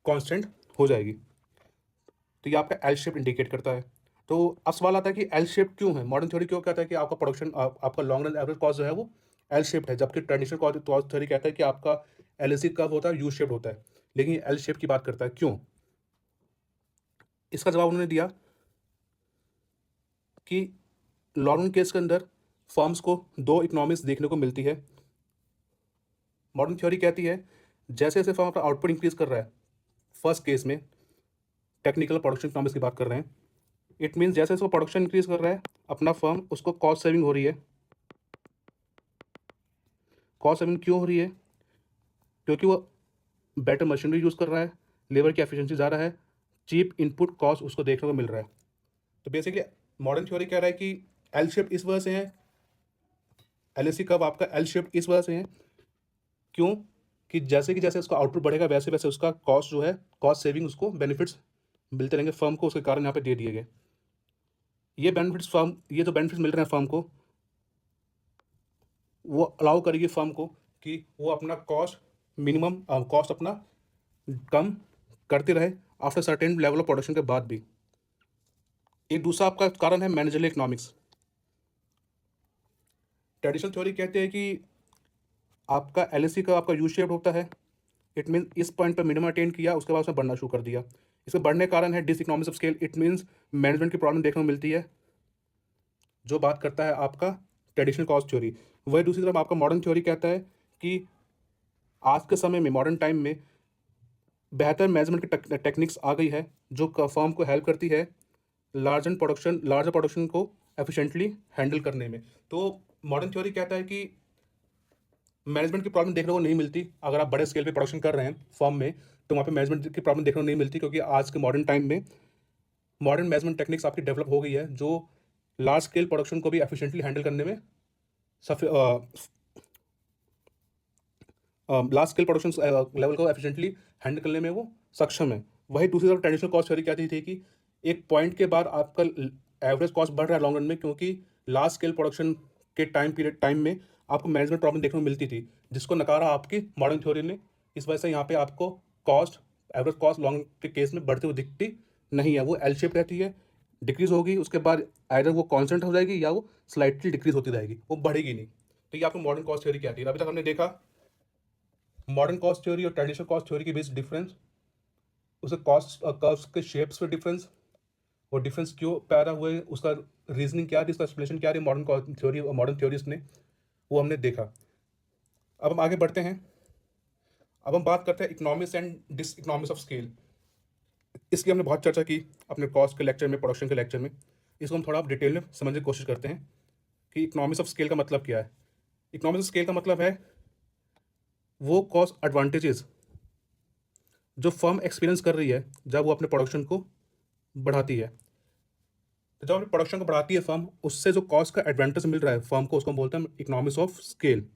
कांस्टेंट हो जाएगी। तो ये आपका एल शेप इंडिकेट करता है। तो अब सवाल आता है कि एल शेप क्यों है, मॉडर्न थ्योरी क्यों कहता है कि आपका प्रोडक्शन आपका लॉन्ग रन एवरेज कॉस्ट जो है वो एल शेप्ड है, जबकि ट्रेडिशनल कॉस्ट थ्योरी कहता है कि आपका LAC कर्व होता है यू शेप्ड होता है, लेकिन ये एल शेप की बात करता है। क्यों? इसका जवाब उन्होंने दिया कि लॉन्ग रन केस के अंदर फर्म्स को दो इकोनॉमिक्स देखने को मिलती है। मॉडर्न थ्योरी कहती है जैसे जैसे फर्म अपना आउटपुट इंक्रीज कर रहा है, फर्स्ट केस में टेक्निकल प्रोडक्शन इकोनॉमिक्स की बात कर रहे हैं, इट मीन्स जैसे जैसे वो प्रोडक्शन इंक्रीज कर रहा है अपना फर्म, उसको कॉस्ट सेविंग हो रही है। कॉस्ट सेविंग क्यों हो रही है? क्योंकि वो बेटर मशीनरी यूज़ कर रहा है, लेबर की एफिशिएंसी ज़्यादा है, चीप इनपुट कॉस्ट उसको देखने को मिल रहा है। तो बेसिकली मॉडर्न थ्योरी कह रहा है कि एल शेप इस वजह से है, LAC कर्व आपका एल शेप इस वजह से है। क्यों? कि जैसे उसका आउटपुट बढ़ेगा वैसे वैसे उसका कॉस्ट जो है, कॉस्ट सेविंग उसको बेनिफिट्स मिलते रहेंगे फर्म को, उसके कारण यहाँ पे दे दिए गए ये जो बेनिफिट्स मिल रहे हैं फर्म को, वो अलाउ करेगी फर्म को कि वो अपना कॉस्ट मिनिमम कॉस्ट अपना कम करते रहे after certain level of production के बाद भी। एक दूसरा आपका कारण है मैनेजरियल इकोनॉमिक्स। ट्रेडिशनल थ्योरी कहते हैं कि आपका LAC का आपका यू शेप्ड होता है, इट मीन इस पॉइंट पर मिनिमम अटेंड किया उसके बाद उसने बढ़ना शुरू कर दिया। इसके बढ़ने का कारण है dis economics of scale, it means management की प्रॉब्लम देखने को मिलती है, जो बात करता है आपका ट्रेडिशनल कॉस्ट थ्योरी। वही दूसरी तरफ आपका मॉडर्न थ्योरी कहता है कि आज के समय में मॉडर्न टाइम में बेहतर मैनेजमेंट की टेक्निक्स आ गई है जो फर्म को हेल्प करती है लार्जर प्रोडक्शन को एफिशिएंटली हैंडल करने में। तो मॉडर्न थ्योरी कहता है कि मैनेजमेंट की प्रॉब्लम देखने को नहीं मिलती अगर आप बड़े स्केल पे प्रोडक्शन कर रहे हैं फर्म में, तो वहाँ पे मैनेजमेंट की प्रॉब्लम देखने को नहीं मिलती, क्योंकि आज के मॉडर्न टाइम में मॉडर्न मैनेजमेंट टेक्निक्स आपकी डेवलप हो गई है जो लार्ज स्केल प्रोडक्शन को भी एफिशिएंटली हैंडल करने में लार्ज स्केल प्रोडक्शन लेवल को एफिशिएंटली हैंडल करने में वो सक्षम है। वही दूसरी तरफ ट्रेडिशनल कॉस्ट थ्योरी कहती थी कि एक पॉइंट के बाद आपका एवरेज कॉस्ट बढ़ रहा है लॉन्ग रन में, क्योंकि लार्ज स्केल प्रोडक्शन के टाइम में आपको मैनेजमेंट प्रॉब्लम देखने को मिलती थी, जिसको नकारा आपकी मॉडर्न थ्योरी ने। इस वजह से यहाँ पे आपको एवरेज कॉस्ट लॉन्ग के केस में बढ़ती हुई दिखती नहीं है, वो एल शेप रहती है, डिक्रीज होगी, उसके बाद आइदर वो कांस्टेंट हो जाएगी या वो स्लाइटली डिक्रीज होती रहेगी, वो बढ़ेगी नहीं। तो ये आपको मॉडर्न कॉस्ट थ्योरी कहती है। अभी तक हमने देखा मॉडर्न कॉस्ट थ्योरी और ट्रेडिशनल कॉस्ट थ्योरी के बीच डिफरेंस, उसके कॉस्ट कर्व्स के शेप्स पे डिफरेंस, और डिफरेंस क्यों पैदा हुए, उसका रीजनिंग क्या थी, उसका एक्सप्लेनेशन क्या थी मॉडर्न थ्योरी और मॉडर्न थ्योरिस्ट ने, वो हमने देखा। अब हम आगे बढ़ते हैं। अब हम बात करते हैं economics and dis economics of scale. इसकी हमने बहुत चर्चा की अपने कॉस्ट के लेक्चर में, प्रोडक्शन के लेक्चर में। इसको हम थोड़ा डिटेल में समझने की कोशिश करते हैं कि इकोनॉमिक्स ऑफ स्केल का मतलब क्या है। इकोनॉमिक्स ऑफ स्केल का मतलब है वो कॉस्ट एडवांटेजेस जो फर्म एक्सपीरियंस कर रही है जब वो अपने प्रोडक्शन को बढ़ाती है। तो जब अपने प्रोडक्शन को बढ़ाती है फर्म, उससे जो कॉस्ट का एडवांटेज मिल रहा है फर्म को, उसको हम बोलते हैं इकोनॉमिक्स ऑफ स्केल।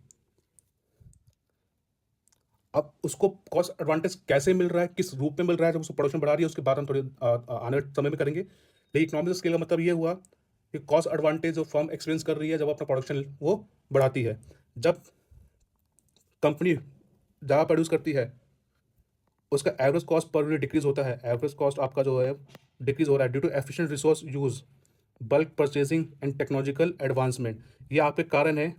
अब उसको कॉस्ट एडवांटेज कैसे मिल रहा है, किस रूप में मिल रहा है जब उसको प्रोडक्शन बढ़ा रही है, उसके बाद हम थोड़े आने वाले समय में करेंगे। लेकिन इकोनॉमिक्स ऑफ स्केल का मतलब ये हुआ कि कॉस्ट एडवांटेज जो फर्म एक्सपीरियंस कर रही है जब अपना प्रोडक्शन वो बढ़ाती है। जब कंपनी ज़्यादा प्रोड्यूस करती है उसका average cost per unit decrease होता है, एवरेज कॉस्ट आपका जो है डिक्रीज हो रहा है due to efficient resource use, bulk purchasing and technological advancement. ये आपके कारण है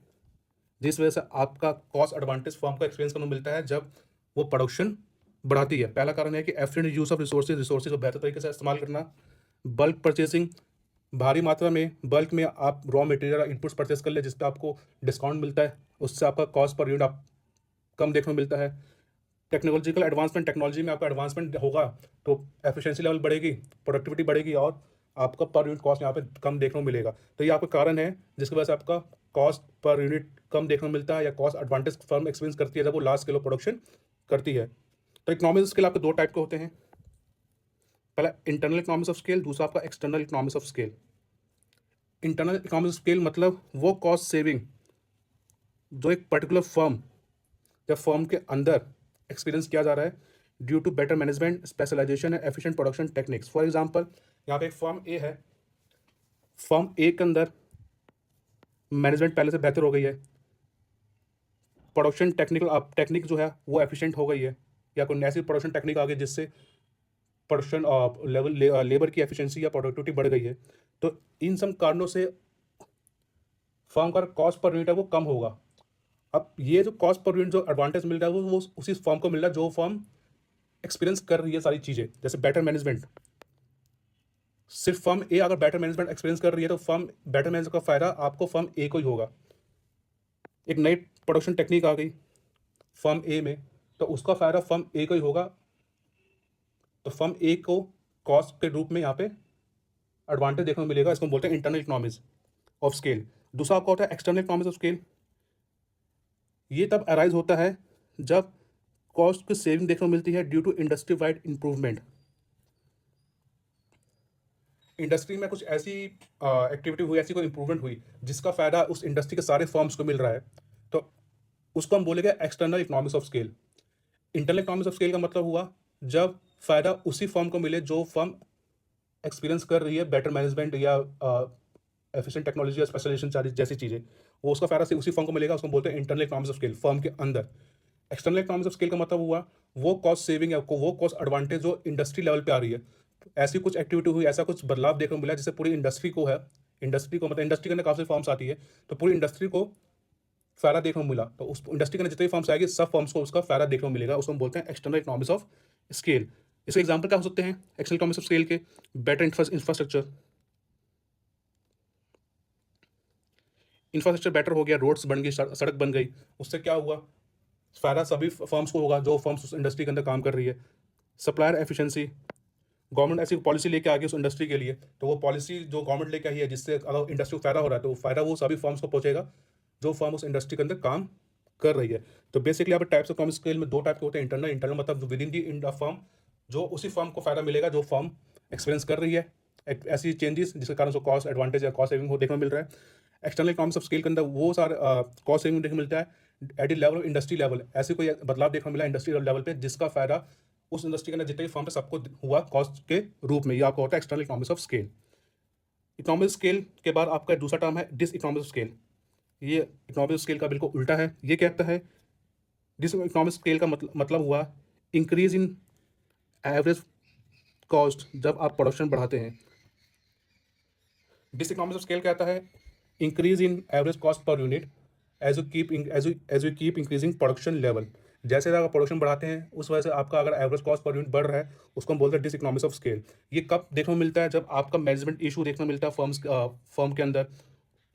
जिस वजह से आपका कॉस्ट एडवांटेज फर्म को एक्सपीरियंस करने को मिलता है जब वो प्रोडक्शन बढ़ाती है। पहला कारण है कि एफिशिएंट यूज ऑफ रिसोर्सेज को बेहतर तरीके से इस्तेमाल करना, बल्क परचेजिंग, भारी मात्रा में बल्क में आप रॉ मटेरियल इनपुट्स परचेस कर ले जिस पर आपको डिस्काउंट मिलता है, उससे आपका कॉस्ट पर यूनिट आप कम देखने को मिलता है। टेक्नोलॉजिकल एडवांसमेंट, टेक्नोलॉजी में आपका एडवांसमेंट होगा तो एफिशिएंसी लेवल बढ़ेगी, प्रोडक्टिविटी बढ़ेगी और आपका पर यूनिट कॉस्ट यहाँ पे कम देखने को मिलेगा। तो ये आपका कारण है जिसकी वजह से आपका कॉस्ट पर यूनिट कम देखने को मिलता है, या कॉस्ट एडवांटेज फर्म एक्सपीरियंस करती है जब वो लार्ज स्केल ऑफ प्रोडक्शन करती है। तो इकोनॉमिक्स ऑफ स्केल आपके दो टाइप के होते हैं, पहला इंटरनल इकोनॉमिक्स ऑफ स्केल, दूसरा आपका external economics of scale. Internal economics of scale मतलब वो कॉस्ट सेविंग जो एक पर्टिकुलर फर्म या फर्म के अंदर एक्सपीरियंस किया जा रहा है due to better management, specialisation and efficient production techniques. For example यहाँ पे एक फर्म ए है, फर्म ए के अंदर मैनेजमेंट पहले से बेहतर हो गई है, प्रोडक्शन टेक्निक जो है वो एफिशिएंट हो गई है, या कोई ऐसी प्रोडक्शन टेक्निक आ गई जिससे प्रोडक्शन लेबर की एफिशिएंसी या प्रोडक्टिविटी बढ़ गई है। तो इन सब कारणों से फर्म का कॉस्ट पर यूनिट है वो कम होगा। अब ये जो कॉस्ट पर यूनिट जो एडवांटेज मिल रहा है वो उसी फर्म को मिल रहा है जो फर्म एक्सपीरियंस कर रही है सारी चीज़ें, जैसे बेटर मैनेजमेंट। सिर्फ फर्म ए अगर बेटर मैनेजमेंट एक्सपीरियंस कर रही है तो फर्म बेटर मैनेजमेंट का फायदा आपको फर्म ए को ही होगा। एक नई प्रोडक्शन टेक्निक आ गई फर्म ए में तो उसका फायदा फर्म ए को ही होगा। तो फर्म ए को कॉस्ट के रूप में यहाँ पे एडवांटेज देखने को मिलेगा, इसको हम बोलते हैं इंटरनल इकोनॉमिक्स ऑफ स्केल। दूसरा आपका होता है एक्सटर्नल इकोनॉमिक्स ऑफ स्केल। ये तब अराइज होता है जब कॉस्ट की सेविंग देखने को मिलती है due to industry wide improvement. Industry में कुछ ऐसी एक्टिविटी हुई, ऐसी कोई इंप्रूवमेंट हुई जिसका फायदा उस इंडस्ट्री के सारे फर्म्स को मिल रहा है, तो उसको हम बोलेंगे external economics of scale. Internal economics of scale का मतलब हुआ जब फायदा उसी फर्म को मिले जो फर्म एक्सपीरियंस कर रही है बेटर मैनेजमेंट या एफिशिएंट टेक्नोलॉजी या स्पेशलाइजेशन जैसी चीज़ें, वो उसका फायदा सिर्फ उसी फर्म को मिलेगा, उसको बोलते हैं internal economics of scale firm के अंदर। एक्सटर्नल इकोनॉमिक्स ऑफ स्केल का मतलब हुआ वो कॉस्ट सेविंग या वो कॉस्ट एडवांटेज जो इंडस्ट्री लेवल पे आ रही है। तो ऐसी कुछ एक्टिविटी हुई, ऐसा कुछ बदलाव देखने को मिला जिससे पूरी इंडस्ट्री को है, इंडस्ट्री को मतलब इंडस्ट्री के अंदर काफ़ी फर्म्स आती है तो पूरी इंडस्ट्री को फायदा देखने को मिला। तो उस इंडस्ट्री के अंदर जितने फर्म्स आएगी सब फर्म्स को उसका फायदा देखने को मिलेगा, उसको हम बोलते हैं एक्सटर्नल इकोनॉमिक्स ऑफ स्केल। इसके एग्जाम्पल क्या हो सकते हैं एक्सटर्नल इकोनॉमिक्स ऑफ स्केल के? बेटर इंफ्रास्ट्रक्चर बेटर हो गया, रोड्स बन गई, सड़क बन गई, उससे क्या हुआ फायदा सभी फर्म्स को होगा जो फर्म्स उस इंडस्ट्री के अंदर काम कर रही है। सप्लायर एफिशिएंसी, गवर्नमेंट ऐसी पॉलिसी लेके आ गई उस इंडस्ट्री के लिए, तो वो पॉलिसी जो गवर्नमेंट लेके आई है जिससे अगर इंडस्ट्री को फायदा हो रहा है तो फायदा वो सभी फर्म्स को पहुंचेगा जो फर्म उस इंडस्ट्री के अंदर काम कर रही है। तो बेसिकली यहाँ पर टाइप्स ऑफ इकोनॉमिक स्केल में दो टाइप के होते हैं, इंटरनल इंटरनल मतलब विद इन दी फर्म, जो उसी फर्म को फायदा मिलेगा जो फर्म एक्सपीरियंस कर रही है ऐसी चेंजेस जिसके कारण उसको कॉस्ट एडवांटेज या कॉस्ट सेविंग हो देखने को मिल रहा है। एक्सटर्नल इकोनॉमिक्स ऑफ स्केल के अंदर वो सारा कॉस्ट सेविंग देखने को मिलता है at the level of industry level, ऐसे कोई बदलाव देखने को मिला इंडस्ट्री लेवल पे जिसका फायदा उस इंडस्ट्री के अंदर जितने भी फर्म है सबको हुआ कॉस्ट के रूप में। ये आपका होता है external economics of scale. Economic scale के बाद आपका दूसरा टर्म है डिस इकोनॉमिक्स ऑफ स्केल। ये इकोनॉमिक स्केल का बिल्कुल उल्टा है। ये कहता है डिस इकोनॉमिक स्केल का मतलब हुआ इंक्रीज इन एवरेज कॉस्ट जब आप प्रोडक्शन बढ़ाते हैं। डिस इकोनॉमिक्स ऑफ स्केल कहता है increase in average cost per unit as you keep increasing production level. जैसे अगर प्रोडक्शन बढ़ाते हैं उस वजह से आपका अगर एवरेज कॉस्ट पर यूनिट बढ़ रहा है उसको हम बोलते हैं डिस इकोनॉमिक्स ऑफ स्केल। ये कब देखने को मिलता है? जब आपका मैनेजमेंट इशू देखने को मिलता है फर्म के अंदर,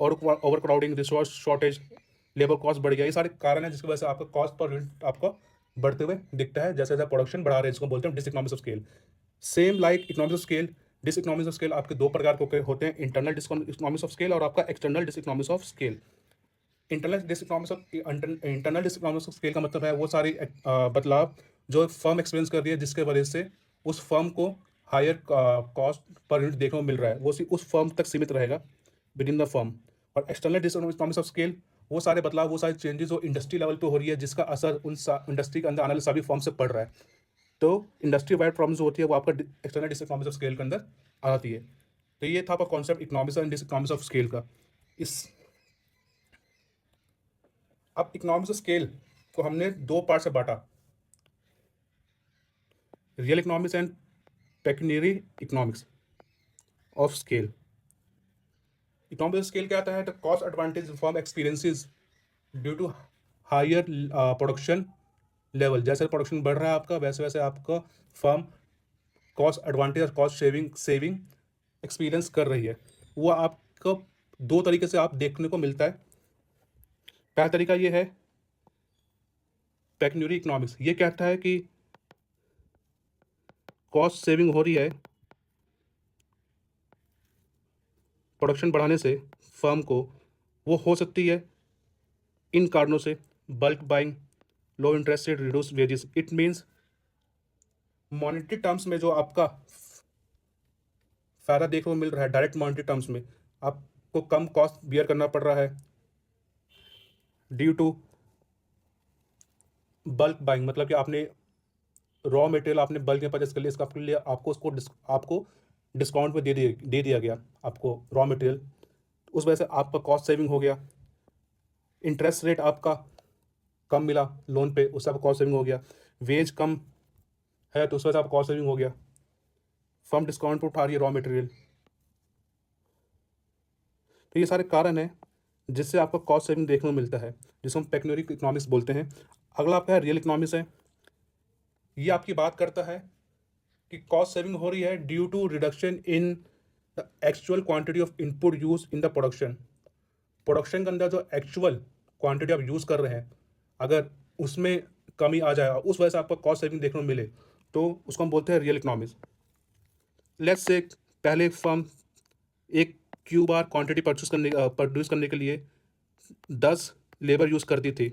और over crowding, resource shortage, labour cost बढ़ गया, ये सारे कारण हैं जिसकी वजह से आपका कॉस्ट पर यूनिट आपका बढ़ते हुए दिखता है जैसे जैसे प्रोडक्शन बढ़ा रहे हैं, इसको बोलते हैं dis economics of scale. Same like economics of scale, dis economics of scale आपके दो प्रकार के होते हैं, internal dis economics of scale और आपका external dis economics of scale. Internal dis economics of scale का मतलब है वो सारी बदलाव जो फर्म एक्सपीरियंस कर रही है जिसके वजह से उस फर्म को हायर कॉस्ट पर यूनिट देखने को मिल रहा है, वो सिर्फ उस फर्म तक सीमित रहेगा विद इन द फर्म। और external dis economics of scale वो सारे बदलाव, वो सारी चेंजेस जो इंडस्ट्री लेवल पे हो रही है जिसका असर उन इंडस्ट्री के अंदर आने वाले सभी फर्म से पड़ रहा है। तो इंडस्ट्री वाइड प्रॉब्लम्स होती है वो आपका external dis economics of scale के अंदर आती है। तो ये था आपका concept economics and dis economics of scale का। इस अब इकोनॉमिक्स ऑफ स्केल को हमने दो पार्ट से बांटा, real economics and pecuniary economics of scale. Economics of scale क्या आता है? The cost advantage firm experiences due to higher production level. जैसे प्रोडक्शन बढ़ रहा है आपका वैसे वैसे आपका फर्म कॉस्ट एडवांटेज और कॉस्ट सेविंग एक्सपीरियंस कर रही है। वो आपको दो तरीके से आप देखने को मिलता है। पहला तरीका ये है पेक्यूनियरी इकोनॉमिक्स। ये कहता है कि कॉस्ट सेविंग हो रही है प्रोडक्शन बढ़ाने से फर्म को वो हो सकती है इन कारणों से: bulk buying, low interest rate, reduce wages. It means monetary terms में जो आपका फायदा देखने को मिल रहा है, डायरेक्ट मॉनेटरी टर्म्स में आपको कम कॉस्ट बियर करना पड़ रहा है ड्यू टू बल्क बाइंग। मतलब कि आपने रॉ मटेरियल आपने बल्क में परचेस कर लिया, इसका आपके लिए आपको डिस्काउंट में दे दिया गया आपको रॉ मटेरियल, उस वजह से आपका कॉस्ट सेविंग हो गया। इंटरेस्ट रेट आपका कम मिला लोन पे, उससे आपका कॉस्ट सेविंग हो गया। वेज कम है तो उस वजह से आपका कॉस्ट सेविंग हो गया। फर्म डिस्काउंट पर उठा रही है रॉ मटेरियल। तो ये सारे कारण हैं जिससे आपको कॉस्ट सेविंग देखने को मिलता है, जिसको हम पेक्यूनियरी इकोनॉमिक्स बोलते हैं। अगला आपका रियल इकोनॉमिक्स है। ये आपकी बात करता है कि कॉस्ट सेविंग हो रही है due to reduction in the actual quantity of input use in the production. Production के अंदर जो एक्चुअल क्वांटिटी आप यूज़ कर रहे हैं, अगर उसमें कमी आ जाए उस वजह से आपको कॉस्ट सेविंग देखने को मिले, तो उसको हम बोलते हैं रियल इकोनॉमिक्स। लेट्स से पहले फर्म एक क्यू बार क्वांटिटी प्रोड्यूस करने के लिए 10 लेबर यूज़ करती थी।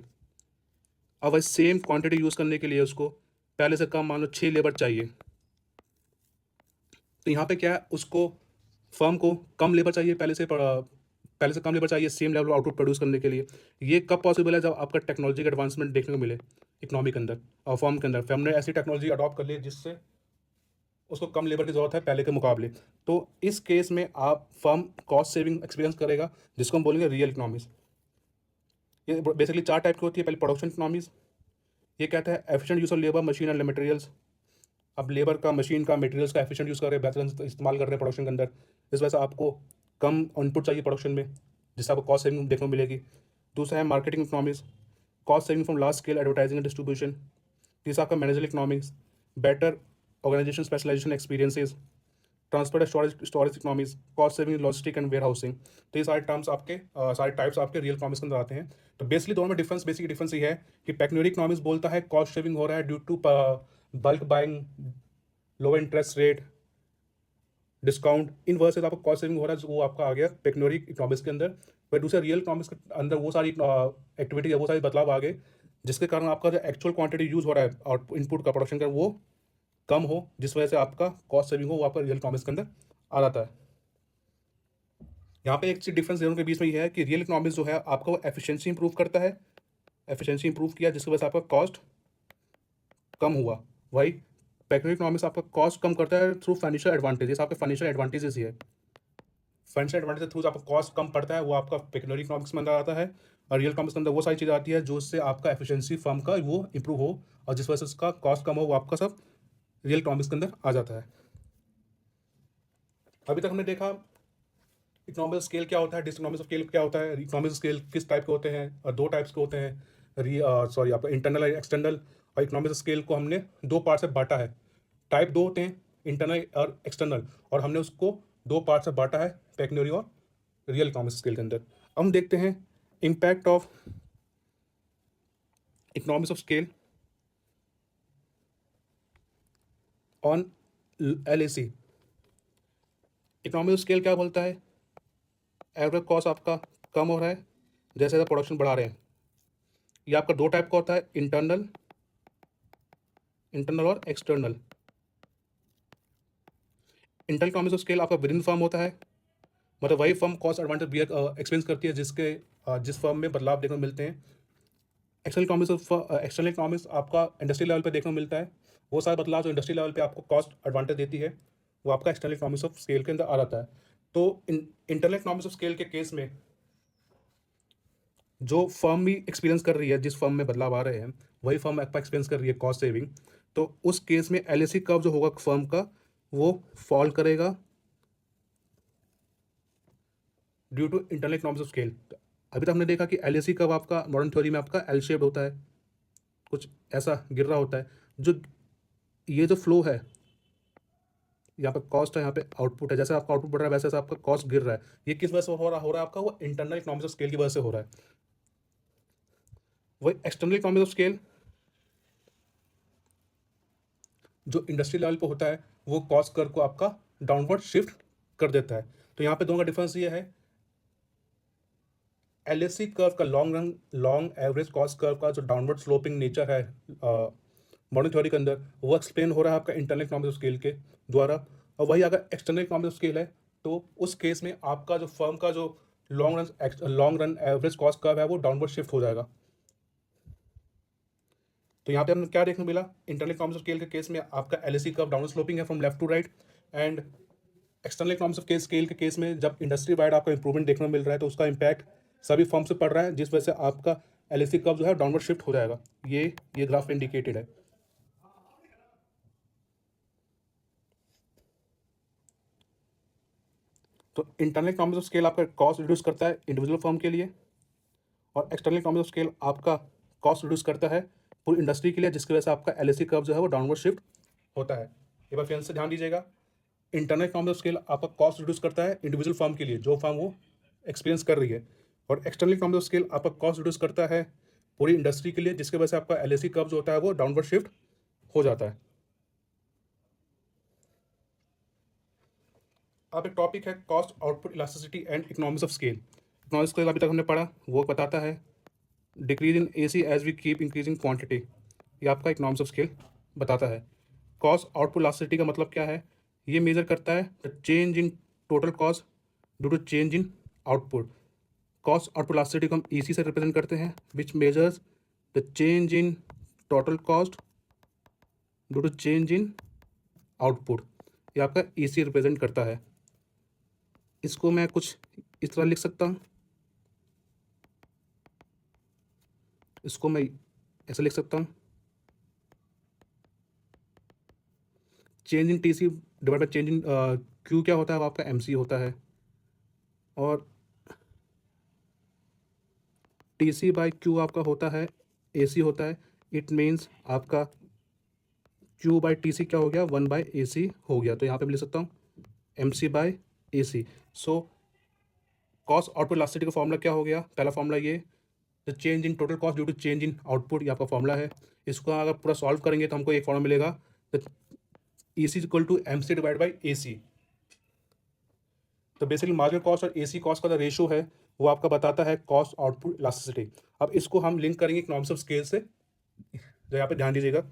अब वही सेम क्वांटिटी यूज़ करने के लिए उसको पहले से कम मान लो 6 लेबर चाहिए। तो यहाँ पे क्या है, उसको फर्म को कम लेबर चाहिए, पहले से कम लेबर चाहिए सेम लेवल आउटपुट प्रोड्यूस करने के लिए। ये कब पॉसिबल है? जब आपका टेक्नोलॉजी का एडवांसमेंट देखने को मिले इकोनॉमी के अंदर और फर्म के अंदर। फर्म ने ऐसी टेक्नोलॉजी अडॉप्ट कर ली जिससे उसको कम लेबर की ज़रूरत है पहले के मुकाबले। तो इस केस में आप फर्म कॉस्ट सेविंग एक्सपीरियंस करेगा, जिसको हम बोलेंगे रियल इकोनॉमिक्स। ये बेसिकली 4 टाइप की होती है। पहले प्रोडक्शन इकोनॉमिक्स, ये कहता है efficient use of labour, machine and materials. अब लेबर का, मशीन का, मटेरियल्स का एफिशिएंट यूज़ कर रहे हैं, बेहतर इस्तेमाल कर रहे हैं प्रोडक्शन के अंदर, इस वजह से आपको कम इनपुट चाहिए प्रोडक्शन में, जिससे आपको कॉस्ट सेविंग देखने को मिलेगी। दूसरा है marketing economics, cost saving from large scale advertising and distribution. तीसरा आपका manager economics, better organisation specialisation experiences. Transport storage economics, cost saving logistic and warehousing. तो ये सारे टर्म्स आपके सारे टाइप्स आपके रियल इकोनॉमिक्स के अंदर आते हैं। तो बेसिकली दोनों में बेसिक डिफरेंस ये है कि पेक्यूनियरी इकोनॉमिक्स बोलता है कॉस्ट सेविंग हो रहा है due to bulk buying, low interest rate, discount, इन वजह से आपको कॉस्ट सेविंग हो रहा है, वो आपका आ गया पेक्यूनियरी इकोनॉमिक्स के अंदर। पर दूसरा रियल इकोनॉमिक्स के अंदर वो सारी एक्टिविटी है, वो सारी बदलाव आ गए जिसके कारण आपका जो एक्चुअल क्वांटिटी यूज़ हो रहा है आउट इनपुट का, प्रोडक्शन का, वो कम हो, जिस वजह से आपका कॉस्ट सेविंग हो, वो आपका रियल इकोनॉमिक्स के अंदर आ जाता है। यहाँ पे एक चीज डिफरेंस दोनों के बीच में ये है कि रियल इकोनॉमिक्स जो है आपका वो एफिशिएंसी इंप्रूव करता है, एफिशिएंसी इंप्रूव किया जिसकी वजह से आपका कॉस्ट कम हुआ। वही पेक्यूनियरी इकोनॉमिक्स आपका कॉस्ट कम करता है थ्रू फाइनेंशियल एडवांटेजेस। आपके फाइनेंशियल एडवांटेजेस ही है, फाइनेंशियल एडवांटेज के थ्रू आपका कॉस्ट कम पड़ता है, वो आपका पेक्यूनियरी इकोनॉमिक्स में अंदर आता है। और रियल इकोनॉमिक्स के अंदर वो सारी चीज़ आती है जो उससे आपका एफिशिएंसी फर्म का वो इंप्रूव हो, और जिस वजह से उसका कॉस्ट कम हो, वो आपका सब रियल इकोनॉमिक्स के अंदर आ जाता है। अभी तक हमने देखा इकोनॉमिक स्केल क्या होता है, डिसइकोनॉमिक स्केल क्या होता है, इकोनॉमिक स्केल किस टाइप के होते हैं, और 2 टाइप्स के होते हैं, आपका इंटरनल और एक्सटर्नल। और इकोनॉमिक स्केल को हमने 2 पार्ट से बांटा है। टाइप 2 होते हैं, इंटरनल और एक्सटर्नल, और हमने उसको 2 पार्ट से बांटा है, पेक्यूनियरी और रियल इकोनॉमिक स्केल के अंदर। अब हम देखते हैं impact of economics of scale on LAC। Economic scale क्या बोलता है? एवरेज कॉस्ट आपका कम हो रहा है जैसे जैसे प्रोडक्शन बढ़ा रहे हैं। ये आपका 2 टाइप का होता है, इंटरनल और external. Internal economics of scale आपका विद इन फर्म होता है, मतलब वही फर्म कॉस्ट एडवांटेज एक्सपीरियंस करती है जिस फर्म में बदलाव देखने को मिलते हैं। एक्सटर्नल इकोनॉमिक्स आपका इंडस्ट्री लेवल पे देखने को मिलता है, वो सारे बदलाव जो इंडस्ट्री लेवल पे आपको कॉस्ट एडवांटेज देती है, वो आपका एक्सटर्नल इकोनॉमिक्स ऑफ स्केल के अंदर आ जाता है। तो इंटरनल इकोनॉमिक्स ऑफ स्केल के केस में जो फर्म भी एक्सपीरियंस कर रही है, जिस फर्म में बदलाव आ रहे हैं, वही फर्म आपका एक्सपीरियंस कर रही है कॉस्ट सेविंग, तो उस केस में LAC कर्व जो होगा फर्म का, वो फॉल करेगा due to internal economics of scale. अभी तक हमने देखा कि LAC कर्व आपका मॉडर्न थ्योरी में आपका एल शेप्ड होता है, कुछ ऐसा गिर रहा होता है। जो ये जो फ्लो है, यहाँ पे कॉस्ट है, यहाँ पे आउटपुट है, जैसे आपका आउटपुट बढ़ रहा है वैसे वैसे आपका कॉस्ट गिर रहा है। ये किस वजह से हो रहा है आपका? वो इंटरनल इकोनॉमिक्स ऑफ स्केल की वजह से हो रहा है। वही एक्सटर्नल इकोनॉमिक्स ऑफ स्केल जो इंडस्ट्री लेवल पे होता है, वो कॉस्ट कर्व को आपका डाउनवर्ड शिफ्ट कर देता है। तो यहाँ पे दोनों का डिफरेंस ये है, एलएसी कर्व का लॉन्ग एवरेज कॉस्ट कर्व का जो डाउनवर्ड स्लोपिंग नेचर है मॉडर्न थ्योरी के अंदर, वो एक्सप्लेन हो रहा है आपका इंटरनल इकोनॉमिक्स ऑफ स्केल के द्वारा। और वही अगर एक्सटर्नल इकोनॉमिक्स ऑफ स्केल है तो उस केस में आपका जो फर्म का जो long run average cost curve है वो डाउनवर्ड शिफ्ट हो जाएगा। तो यहाँ पे हमें क्या देखने मिला, इंटरनल इकोनॉमिक्स ऑफ स्केल के केस में आपका एलएसी कर्व डाउनवर्ड स्लोपिंग है from left to right, and external economics of scale के केस में जब इंडस्ट्री वाइड आपको इंप्रूवमेंट देखने को मिल रहा है तो उसका इम्पैक्ट सभी फॉर्म से पड़ रहा है, जिस वजह से आपका एलएसी कर्व जो है डाउनवर्ड शिफ्ट हो जाएगा। ये ग्राफ इंडिकेटेड है। तो इंटरनल इकोनॉमिक्स ऑफ स्केल आपका कॉस्ट रिड्यूस करता है इंडिविजुअल फर्म के लिए, और एक्सटर्नल इकोनॉमिक्स ऑफ स्केल आपका कॉस्ट रिड्यूस करता है पूरी इंडस्ट्री के लिए, जिसकी वजह से आपका एलएसी कर्व जो है वो डाउनवर्ड शिफ्ट होता है। एक बार फिर से ध्यान दीजिएगा, इंटरनल इकोनॉमिक्स ऑफ स्केल आपका कॉस्ट रिड्यूस करता है इंडिविजुअल फर्म के लिए, जो फर्म वो एक्सपीरियंस कर रही है, और एक्सटर्नल इकोनॉमिक्स ऑफ स्केल आपका कॉस्ट रिड्यूस करता है पूरी इंडस्ट्री के लिए, जिसकी वजह से आपका एलएसी कर्व जो होता है वो डाउनवर्ड शिफ्ट हो जाता है। अब एक टॉपिक है cost output elasticity and economics of scale. Economics scale अभी तक हमने पढ़ा, वो बताता है decrease in AC as we keep increasing quantity, ये आपका इकोनॉमिक्स ऑफ स्केल बताता है। कॉस्ट आउटपुट इलास्टिसिटी का मतलब क्या है, ये मेजर करता है the change in total cost due to change in output. Cost output elasticity को हम ईसी से रिप्रेजेंट करते हैं, which measures the change in total cost due to change in output. ये आपका ईसी रिप्रेजेंट करता है। इसको मैं कुछ इस तरह लिख सकता हूँ, इसको मैं ऐसे लिख सकता हूँ, change in TC divide by change in Q क्या होता है, वो आपका एमसी होता है, और टीसी बाय क्यू आपका होता है एसी होता है। इट मीन्स आपका क्यू बाय टीसी क्या हो गया, 1 बाय एसी हो गया। तो यहाँ पे मैं लिख सकता हूँ MC by AC. So cost output elasticity का फॉर्मूला क्या हो गया, पहला फॉर्मूला ये, the change in total cost due to change in output, ये आपका फॉर्मूला है। इसको अगर पूरा सॉल्व करेंगे तो हमको एक फॉर्मूला मिलेगा, the E C equal to M C divide by A C. तो बेसिकली मार्जिनल कॉस्ट और ए सी कॉस्ट का जो रेशो है वो आपका बताता है कॉस्ट आउटपुट इलास्टिसिटी। अब इसको हम लिंक करेंगे इकोनॉमिक्स ऑफ स्केल से, जो यहाँ पे ध्यान दीजिएगा,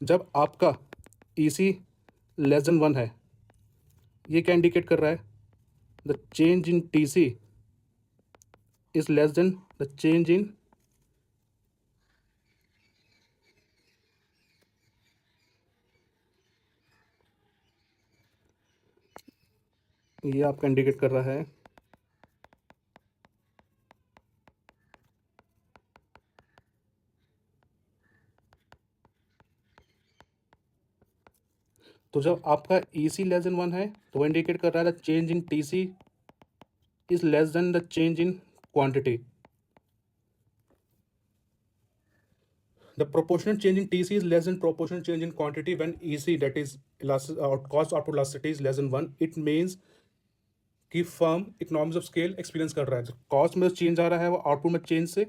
जब आपका ई सी लेस देन 1 है, ये क्या इंडिकेट कर रहा है, the change in T C is less than the change in ये आपका इंडिकेट कर रहा है तो जब आपका ई सी लेस देन 1 है तो वो इंडिकेट कर रहा है the change in T C is less than the change in quantity. The proportional change in TC is less than proportional change in quantity when EC, that is cost output elasticity, is less than 1. It means कि firm economics of scale experience कर रहा है। Cost में change आ रहा है वो output में change से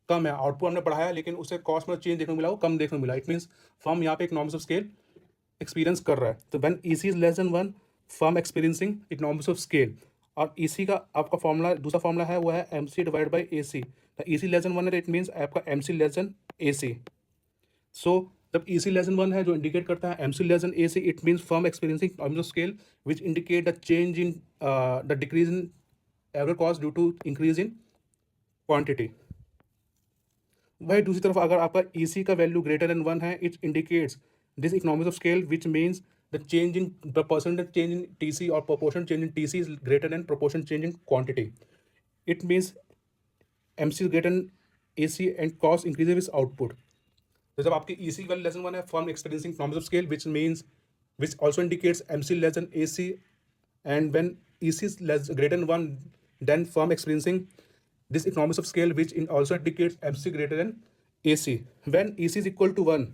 कम है। आउटपुट हमने बढ़ाया लेकिन उसे कॉस्ट में चेंज देखने को मिला, वो कम देखने को मिला। इट मीन्स फर्म यहाँ पे इकोनॉमिक्स ऑफ स्केल एक्सपीरियंस कर रहा है। तो when EC is less then 1, firm experiencing economics of scale. और EC का आपका फॉर्मूला, दूसरा फॉर्मूला है वो है MC डिवाइड बाई AC। तो EC लेस देन 1 है, इट मीन्स आपका MC लेस देन AC। सो जब EC लेस देन 1 है जो इंडिकेट करता है MC less than AC, it means firm experiencing economics of scale which indicate the change in the decrease in average cost due to increase in quantity. वही दूसरी तरफ अगर आपका EC का वैल्यू ग्रेटर देन 1 है, it indicates this economics of scale which means the change in the percentage change in TC और proportion change in TC is greater than proportion change in quantity. It means MC is greater than AC and cost increases with output. तो जब आपकी EC value less than 1 है, firm experiencing economics of scale which means which also indicates MC less than AC, and when EC is greater than 1, then firm experiencing this economics of scale which also indicates MC greater than AC. When EC is equal to 1,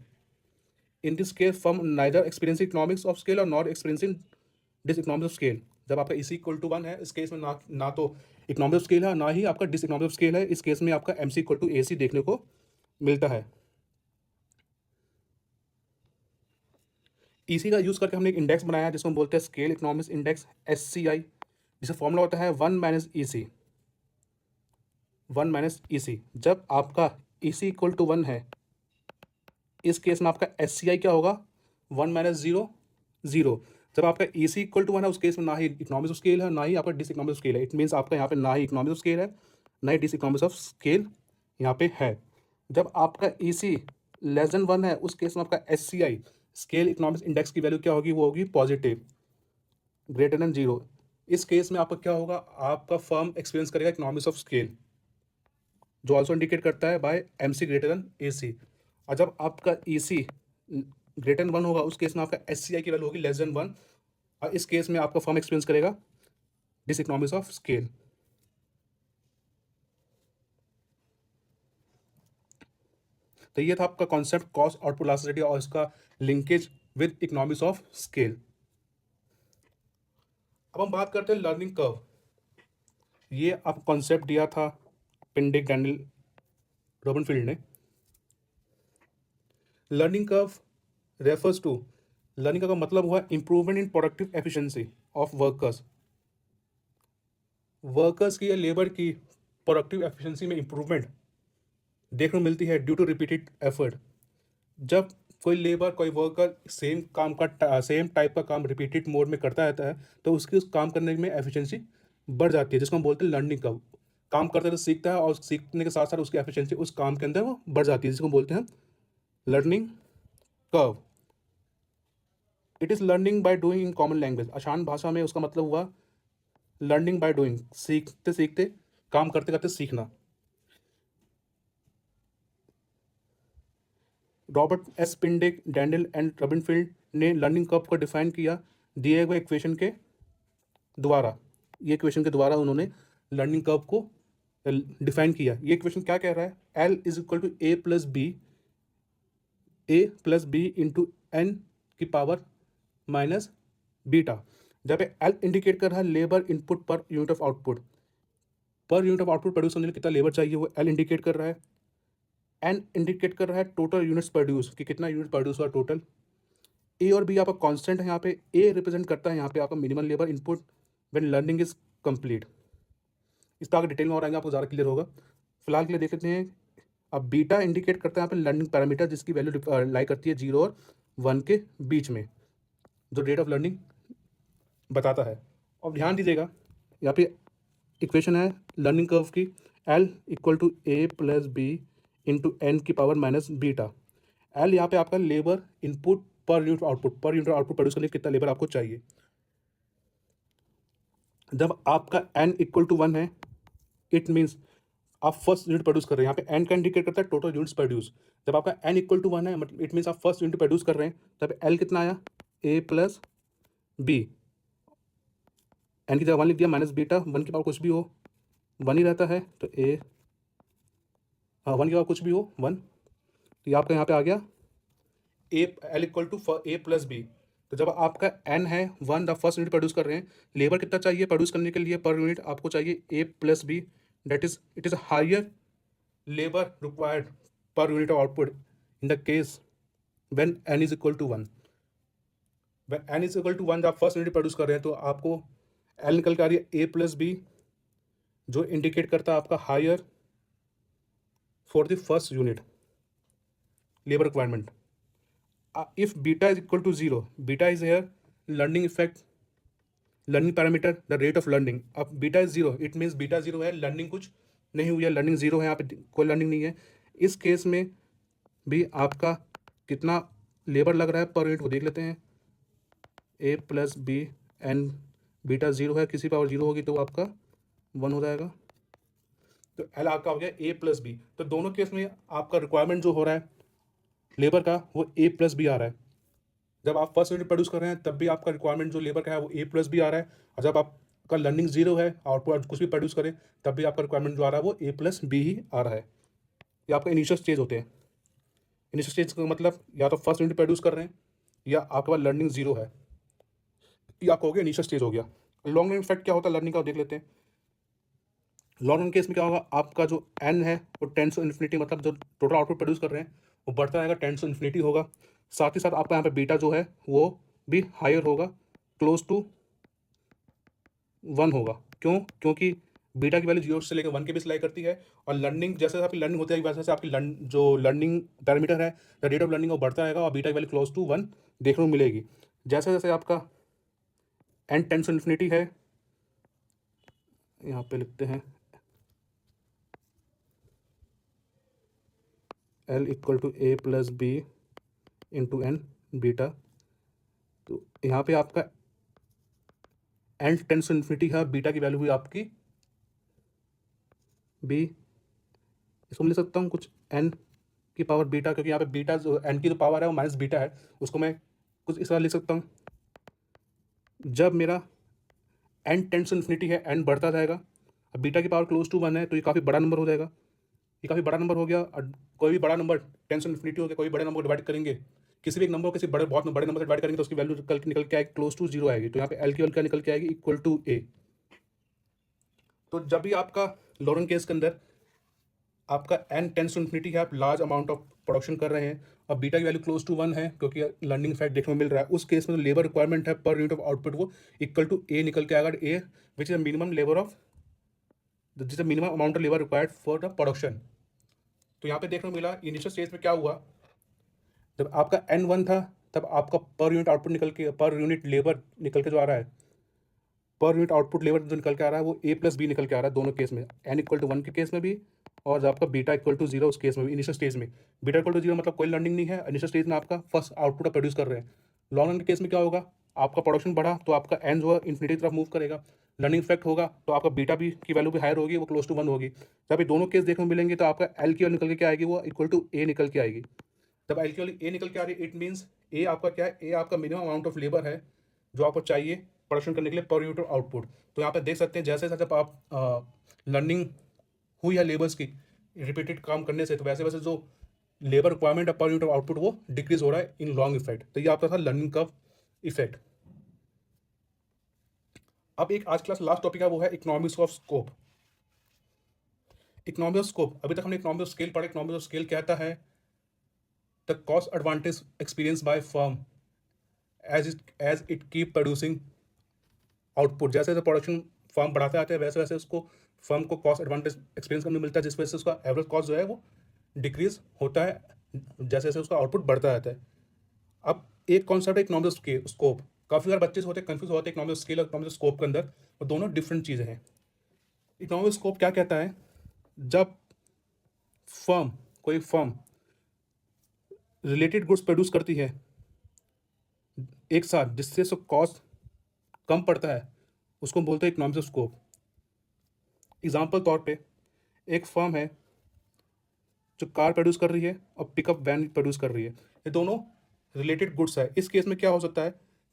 in this case firm neither experiencing economics of scale or not experiencing this economics of scale. जब आपका EC equal to 1 है, इस case में ना तो economics of scale है, ना ही आपका डिस इकोनॉमिक्स ऑफ स्केल है। इस केस में आपका MC इक्वल टू AC देखने को मिलता है। इसी का यूज़ करके हमने एक इंडेक्स बनाया जिसको हम बोलते हैं स्केल इकोनॉमिक्स इंडेक्स SCI, जिसका फॉर्मूला होता है 1 माइनस EC, 1 माइनस EC। जब आपका EC इक्वल टू 1 है, इस केस में आपका SCI क्या होगा, 1 माइनस 0 0। जब आपका EC इक्वल टू 1 है, उस केस में ना ही इकोनॉमिक्स ऑफ स्केल है, ना ही आपका डिस इकोनॉमिक्स ऑफ स्केल है। इट मीन्स आपका यहाँ पे ना ही इकोनॉमिक्स ऑफ स्केल है, ना ही डिस इकोनॉमिक्स ऑफ स्केल यहाँ पे है। जब आपका EC लेस देन 1 है, उस केस में आपका SCI स्केल इकोनॉमिक्स इंडेक्स की वैल्यू क्या होगी, वो होगी पॉजिटिव, ग्रेटर देन 0। इस केस में आपका क्या होगा, आपका फर्म एक्सपीरियंस करेगा इकोनॉमिक्स ऑफ स्केल, जो ऑल्सो इंडिकेट करता है by MC greater than AC। और जब आपका EC ग्रेटर देन 1 होगा, उस केस में आपका SCI की वैल्यू होगी लेस देन 1, और इस केस में आपका फर्म एक्सपीरियंस करेगा डिस इकोनॉमिक्स ऑफ स्केल। तो ये था आपका कॉन्सेप्ट कॉस्ट आउटपुट इलास्टिसिटी और इसका linkage with economics of scale. अब हम बात करते हैं लर्निंग कर्व। ये आपको कॉन्सेप्ट दिया था पिंडिक, डैनियल, रोबनफील्ड ने। Learning curve refers to, learning curve का मतलब हुआ improvement in productive efficiency of workers. Workers की या लेबर की प्रोडक्टिव एफिशिएंसी में इंप्रूवमेंट देखने को मिलती है ड्यू टू रिपीटेड एफर्ट। जब कोई लेबर, कोई वर्कर सेम टाइप का काम रिपीटेड मोड में करता रहता है, तो उसकी उस काम करने में एफिशिएंसी बढ़ जाती है, जिसको हम बोलते हैं लर्निंग कर्व। काम करते तो सीखता है, और सीखने के साथ साथ उसकी एफिशिएंसी उस काम के अंदर वो बढ़ जाती है, जिसको बोलते हैं learning curve. It is learning by doing in common language. आसान भाषा में उसका मतलब हुआ लर्निंग बाय डूइंग, सीखते सीखते, काम करते करते सीखना। रॉबर्ट एस पिंडिक, डैनियल एंड रोबिनफील्ड ने लर्निंग कर्व को डिफाइन किया दिए गए इक्वेशन के द्वारा। ये इक्वेशन के द्वारा उन्होंने लर्निंग कर्व को डिफाइन किया। ये इक्वेशन क्या कह रहा है, L is equal to A plus B into N की पावर माइनस बीटा। जहाँ पे L इंडिकेट कर रहा है labour input per unit of output, per unit of output produce करने के लिए कितना लेबर चाहिए, वो L इंडिकेट कर रहा है। N इंडिकेट कर रहा है टोटल यूनिट्स प्रोड्यूस, कि कितना यूनिट प्रोड्यूस हुआ टोटल। A और B आपका कांस्टेंट है, यहाँ पे A रिप्रेजेंट करता है यहाँ पे आपका minimum labour input when learning is complete. इस पर आगे डिटेल में और आएंगे, आपको ज़्यादा क्लियर होगा। फिलहाल के लिए देख लेते हैं। अब बीटा इंडिकेट करता है यहाँ पे लर्निंग पैरामीटर, जिसकी वैल्यू लाई करती है 0 और 1 के बीच में, जो रेट ऑफ लर्निंग बताता है। और ध्यान दीजिएगा, यहाँ पे इक्वेशन है लर्निंग कर्व की, L equal to A plus B into N की पावर माइनस बीटा। L यहाँ पे आपका labour input per unit output, per unit output produce करने के लिए कितना लेबर आपको चाहिए। जब आपका N इक्वल टू 1 है, इट मीन्स आप फर्स्ट यूनिट प्रोड्यूस कर रहे हैं। यहाँ पे N का इंडिकेट करता है टोटल यूनिट्स प्रोड्यूस। जब आपका N इक्वल टू 1 है, मतलब इट मीन्स आप फर्स्ट यूनिट प्रोड्यूस कर रहे हैं, तब L कितना आया, A प्लस बी, N की जगह 1 लिख दिया, माइनस बीटा, 1 के पावर कुछ भी हो 1 ही रहता है, तो A, हाँ 1 के पावर कुछ भी हो 1, तो ये आपका यहाँ पे आ गया L equal to A plus B. तो जब आपका N है 1, द फर्स्ट यूनिट प्रोड्यूस कर रहे हैं, लेबर कितना चाहिए प्रोड्यूस करने के लिए पर यूनिट, आपको चाहिए A plus B, that is it is a higher labor required per unit of output in the case when N is equal to 1। when N is equal to 1 जब आप first unit produce कर रहे हैं, तो आपको L निकल के आ रही है A प्लस बी, जो इंडिकेट करता है आपका higher for the first unit labour requirement. If beta is equal to 0, beta is here learning effect, learning parameter, the rate of learning. अब beta is 0, it means beta 0 है, learning कुछ नहीं हुई है, लर्निंग 0 है, यहाँ पे कोई लर्निंग नहीं है। इस केस में भी आपका कितना लेबर लग रहा है पर यूनिट, वो देख लेते हैं। A plus B N, beta 0 है, किसी पावर 0 होगी तो वो आपका 1 हो जाएगा, तो L आपका हो गया A प्लस बी। तो दोनों केस में आपका रिक्वायरमेंट जो हो रहा है लेबर का, वो A प्लस बी आ रहा है। जब आप फर्स्ट यूनिट प्रोड्यूस कर रहे हैं, तब भी आपका रिक्वायरमेंट जो लेबर का है वो A प्लस बी आ रहा है, और जब आपका लर्निंग 0 है, आउटपुट कुछ भी प्रोड्यूस करें, तब भी आपका रिक्वायरमेंट जो आ रहा है वो A प्लस बी ही आ रहा है। ये आपका इनिशियल स्टेज होते हैं। इनिशियल स्टेज का मतलब या तो फर्स्ट यूनिट प्रोड्यूस कर रहे हैं, या आपके पास लर्निंग 0 है, ये आपका हो गया इनिशियल स्टेज हो गया। लॉन्ग रन इफेक्ट क्या होता है लर्निंग का, देख लेते हैं। लॉन्ग रन केस में क्या होगा, आपका जो N है वो 10 से इन्फिनिटी, मतलब जो टोटल आउटपुट प्रोड्यूस कर रहे हैं वो बढ़ता रहेगा, 10 से इन्फिनिटी होगा। साथ ही साथ आपका यहाँ पे बीटा जो है वो भी हायर होगा, क्लोज टू 1 होगा। क्यों? क्योंकि बीटा की वैल्यू 0 से लेकर 1 के बीच लाई करती है, और लर्निंग जैसे आपकी लर्निंग होती है वैसे वैसे आपकी जो लर्निंग पैरामीटर है, द रेट ऑफ लर्निंग वो बढ़ता रहेगा और बीटा की वैल्यू क्लोज टू 1 देखने को मिलेगी। जैसे जैसे आपका n टेंस टू इन्फिनिटी है, यहाँ पे लिखते हैं L equal to a plus B into N beta. तो यहाँ पे आपका n टेंस टू इन्फिनिटी है, बीटा की वैल्यू हुई आपकी b, इसको मैं लिख सकता हूँ कुछ n की पावर बीटा, क्योंकि यहाँ पे बीटा जो n की जो पावर है वो माइनस बीटा है, उसको मैं कुछ इस तरह लिख सकता हूँ। जब मेरा n टेंस टू इन्फिनिटी है, n बढ़ता जाएगा, अब बीटा की पावर क्लोज टू 1 है, तो ये काफ़ी बड़ा नंबर हो जाएगा, ये काफ़ी बड़ा नंबर हो गया। और कोई भी बड़ा नंबर टेंस टू इन्फिनिटी हो गया, कोई बड़े नंबर को डिवाइड करेंगे, किसी भी एक नंबर को किसी बड़े बहुत बड़े नंबर से डिवाइड करेंगे तो उसकी वैल्यू निकल के आएगी क्लोज टू 0 आएगी। तो यहाँ पे एल की वैल्यू क्या निकल के आएगी? इक्वल टू ए। तो जब भी आपका लॉरेंट केस के अंदर आपका n टेंस टू इन्फिनिटी है, आप लार्ज अमाउंट ऑफ प्रोडक्शन कर रहे हैं और बीटा की वैल्यू क्लोज टू 1 है, क्योंकि लर्निंग इफेक्ट देखने को मिल रहा है, उस केस में जो लेबर रिक्वायरमेंट है पर यूनिट ऑफ आउटपुट वो इक्वल टू ए निकल के आएगा। A which is minimum labour of जिस minimum amount of labour required for the production. तो यहाँ पे देखने को मिला इनिशियल स्टेज में क्या हुआ, जब आपका n1 था तब आपका पर यूनिट आउटपुट निकल के, पर यूनिट लेबर निकल के जो आ रहा है, पर यूनिट आउटपुट लेबर जो निकल के आ रहा है वो a प्लस बी निकल के आ रहा है दोनों केस में, n इक्वल टू 1 के केस में भी और जब आपका बीटा इक्वल टू 0 उस केस में भी। इनिशियल स्टेज में बीटा इक्वल टू 0 मतलब कोई लर्निंग नहीं है, इनिशियल स्टेज में आपका फर्स्ट आउटपुट प्रोड्यूस कर रहे हैं। लॉन्ग रन के केस में क्या होगा, आपका प्रोडक्शन बढ़ा तो आपका n जो है इन्फिनिटी की तरफ मूव करेगा, लर्निंग इफेक्ट होगा तो आपका बीटा भी की वैल्यू भी हायर होगी, वो क्लोज टू 1 होगी। जब ये दोनों केस देखने को मिलेंगे तो आपका एल की वैल्यू निकल के क्या आएगी, वो इक्वल टू ए निकल के आएगी। जब एल की वैल्यू ए निकल के आ रही है, इट मीन्स ए आपका क्या है, ए आपका मिनिमम अमाउंट ऑफ लेबर है जो आपको चाहिए प्रोडक्शन करने के लिए पर यूनिट आउटपुट। तो यहाँ पे देख सकते हैं जैसे जैसे जब आप लर्निंग हुई है लेबर्स की रिपीटेड काम करने से, तो वैसे वैसे जो लेबर रिक्वायरमेंट है पर यूनिट ऑफ आउटपुट वो डिक्रीज हो रहा है इन लॉन्ग इफेक्ट। तो ये आपका था लर्निंग कर्व इफेक्ट। अब एक आज क्लास लास्ट टॉपिक है वो है economics of scope. Economics of scope, अभी तक हमने इकोनॉमिक्स ऑफ स्केल पढ़ा। इकोनॉमिक्स ऑफ स्केल कहता है the cost advantage experience by firm as it keep producing output. जैसे जैसे प्रोडक्शन फर्म बढ़ाते आते हैं वैसे वैसे उसको फर्म को कॉस्ट एडवांटेज एक्सपीरियंस करने मिलता है, जिस वजह से उसका एवरेज कॉस्ट जो है वो डिक्रीज होता है जैसे जैसे उसका आउटपुट बढ़ता रहता है। अब एक कॉन्सेप्ट है इकोनॉमिक स्कोप। काफ़ी सारे बच्चे होते हैं कंफ्यूज होते हैं इकोनॉमिक स्केल और इकोनॉमिक स्कोप के अंदर, वो दोनों डिफरेंट चीज़ें हैं। इकोनॉमिक स्कोप क्या कहता है, जब फर्म कोई फर्म रिलेटेड गुड्स प्रोड्यूस करती है एक साथ जिससे उसका कॉस्ट कम पड़ता है, उसको बोलते हैं इकोनॉमिक्स ऑफ स्कोप। एग्जाम्पल तौर पे एक फर्म है जो कार प्रोड्यूस कर रही है और पिकअप वैन प्रोड्यूस कर रही है, ये दोनों रिलेटेड गुड्स है। इस केस में क्या हो सकता है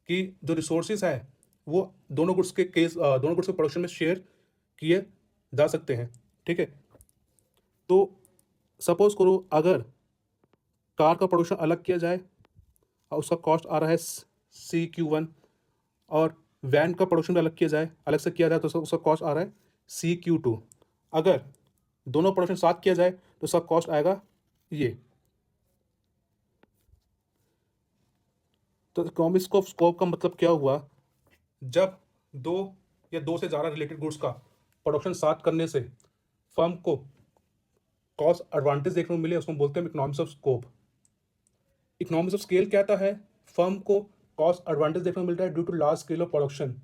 कि जो रिसोर्सेज है वो दोनों गुड्स के प्रोडक्शन में शेयर किए जा सकते हैं, ठीक है। तो सपोज करो अगर कार का प्रोडक्शन अलग किया जाए और उसका कॉस्ट आ रहा है CQ1, और वैन का प्रोडक्शन भी अलग से किया जाए तो उसका कॉस्ट आ रहा है CQ2। अगर दोनों प्रोडक्शन साथ किया जाए तो उसका कॉस्ट आएगा ये। तो इकोनॉमिक्स ऑफ स्कोप का मतलब क्या हुआ, जब दो या दो से ज़्यादा रिलेटेड गुड्स का प्रोडक्शन साथ करने से फर्म को कॉस्ट एडवांटेज देखने को मिले, उसको बोलते हैं economics of scope. Economics of scale कहता है फर्म को कॉस्ट एडवांटेज देखने को मिल रहा है due to large scale of production.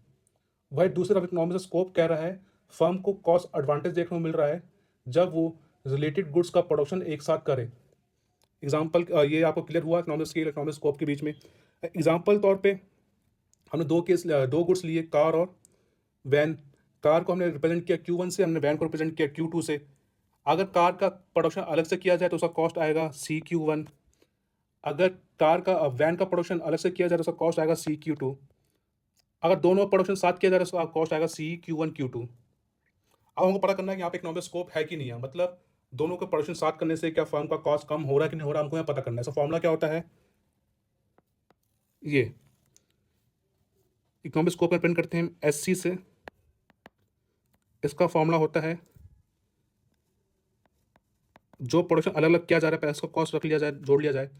वही दूसरी तरफ इकोनॉमिक्स ऑफ स्कोप कह रहा है फर्म को कॉस्ट एडवांटेज देखने को मिल रहा है जब वो रिलेटेड गुड्स का प्रोडक्शन एक साथ करे। एग्जाम्पल ये आपको क्लियर हुआ इकोनॉमिक स्केल इकोनॉमिक स्कोप के बीच में। एग्जाम्पल तौर पे हमने दो गुड्स लिए, कार और वैन। कार को हमने रिप्रेजेंट किया Q1 से, हमने वैन को रिप्रेजेंट किया Q2 से। अगर कार का प्रोडक्शन अलग से किया जाए तो उसका कॉस्ट आएगा CQ1। अगर कार का वैन का प्रोडक्शन अलग से किया जाए तो उसका कॉस्ट आएगा CQ2। अगर दोनों प्रोडक्शन साथ किया जाए तो उसका कॉस्ट आएगा CQ1 Q2। अब हमको पता करना है कि यहाँ पे इकोनॉमिक स्कोप है कि नहीं है, मतलब दोनों के प्रोडक्शन साथ करने से क्या फर्म का कॉस्ट कम हो रहा है कि नहीं हो रहा, हमको यहाँ पता करना है। सो फॉर्मूला क्या होता है, ये इकोनॉमिक स्कोप में प्रिंट करते हैं SC से। इसका फॉर्मूला होता है जो प्रोडक्शन अलग अलग किया जा रहा है पहले उसका कॉस्ट रख लिया जाए, जोड़ लिया जाए,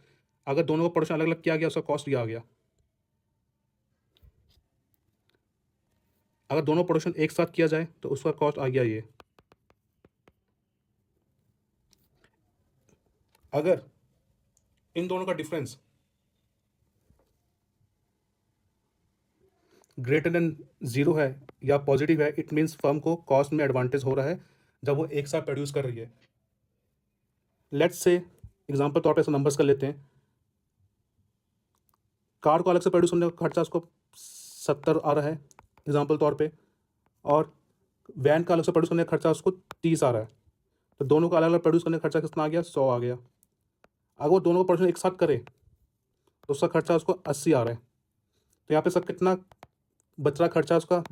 अगर दोनों का प्रोडक्शन अलग अलग किया गया उसका कॉस्ट ये आ गया। अगर दोनों प्रोडक्शन एक साथ किया जाए तो उसका कॉस्ट आ गया ये। अगर इन दोनों का डिफरेंस ग्रेटर देन जीरो है या पॉजिटिव है, इट मीन्स फर्म को कॉस्ट में एडवांटेज हो रहा है जब वो एक साथ प्रोड्यूस कर रही है। लेट्स से एग्जांपल तौर पे ऐसे नंबर्स कर लेते हैं। कार को अलग से प्रोड्यूस करने का खर्चा उसको 70 आ रहा है एग्जांपल तौर पे, और वैन का अलग से प्रोड्यूस करने का खर्चा उसको 30 आ रहा है। तो दोनों का अलग अलग प्रोड्यूस करने का खर्चा कितना आ गया, 100 आ गया। अगर वो दोनों का प्रोडक्शन एक साथ करे तो उसका खर्चा उसको 80 आ रहा है। तो यहाँ पे सब कितना बच रहा खर्चा उसका,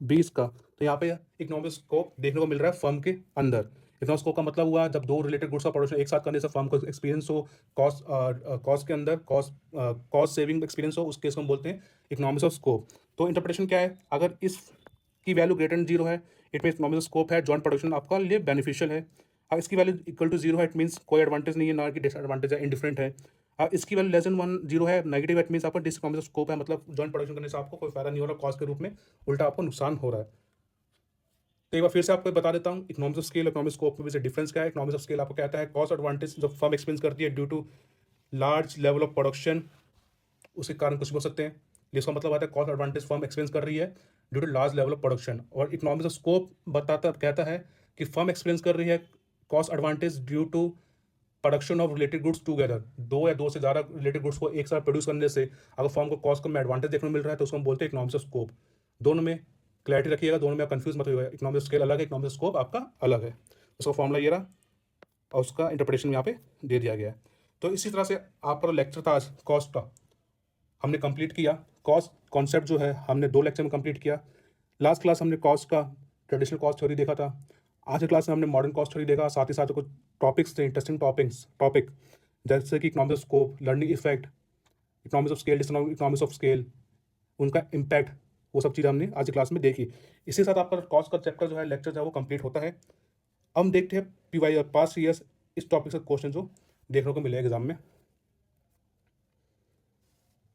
20 का। तो यहाँ पे इकोनॉमिक स्कोप देखने को मिल रहा है फर्म के अंदर। इकोनॉमिक स्कोप का मतलब हुआ जब दो रिलेटेड गुड्स का प्रोडक्शन एक साथ करने से फर्म को एक्सपीरियंस हो, कॉस्ट के अंदर कॉस्ट सेविंग एक्सपीरियंस हो, उस केस को हम बोलते हैं इकोनॉमिक्स ऑफ स्कोप। तो इंटरप्रिटेशन क्या है, अगर इस की वैल्यू ग्रेटर देन जीरो है इट मीन इकोनॉमिक स्कोप है, जॉइंट प्रोडक्शन आपका लिए बेनिफिशियल है। अगर इसकी वैल्यू इक्वल टू जीरो है इट मीन्स कोई एडवांटेज नहीं है, ना कि डिसएडवांटेज है, इंडिफरेंट है। इसकी value less than one zero है, नेगेटिव, इट मीन्स आपका डिसइकोनॉमिक स्कोप है, मतलब जॉइंट प्रोडक्शन करने से आपको कोई फायदा नहीं हो रहा कॉस्ट के रूप में, उल्टा आपको नुकसान हो रहा है। तो एक बार फिर से आपको बता देता हूँ economics of scale economic scope में से डिफरेंस क्या है। इकोनॉमिक्स ऑफ स्केल आपको कहता है कॉस्ट एडवांटेज जो फर्म एक्सपीरियंस करती है due to large level of production, उसके कारण कुछ भी हो सकते हैं। जिसका मतलब आता है कॉस्ट एडवांटेज फर्म एक्सपीरियंस कर रही है due to large level of production. और इकोनॉमिक्स ऑफ स्कोप कहता है कि फर्म एक्सपीरियंस कर रही है cost advantage due to production of related goods together, दो या दो से ज़्यादा रिलेटेड गुड्स को एक साथ प्रोड्यूस करने से अगर फर्म को कॉस्ट में एडवांटेज देखने को मिल रहा है तो उसको हम बोलते हैं इकोनॉमिक्स ऑफ स्कोप। दोनों में क्लैरिटी रखिएगा, दोनों में आप कंफ्यूज मत होइएगा। इकोनॉमिक स्केल अलग है, इकोनॉमिक स्कोप आपका अलग है। उसका फॉर्मूला ये रहा और उसका इंटरप्रिटेशन यहाँ पे दे दिया गया है। तो इसी तरह से आपका लेक्चर था आज कॉस्ट का, हमने कंप्लीट किया। कॉस्ट कॉन्सेप्ट जो है हमने 2 लेक्चर में कंप्लीट किया। लास्ट क्लास हमने कॉस्ट का ट्रेडिशनल कॉस्ट थ्योरी देखा था, आज की क्लास में हमने मॉडर्न कॉस्ट थ्योरी देखा। साथ ही साथ कुछ टॉपिक्स थे, इंटरेस्टिंग टॉपिक जैसे कि economics of scope, learning effect, economics of scale, economics of scale, उनका इम्पैक्ट, वो सब चीज़ हमने आज की क्लास में देखी। इसी के साथ आपका कॉस्ट का चैप्टर जो है, लेक्चर जो है वो कंप्लीट होता है। हम देखते हैं PY और पास्ट ईयर्स इस टॉपिक से क्वेश्चन जो देखने को मिले एग्जाम में।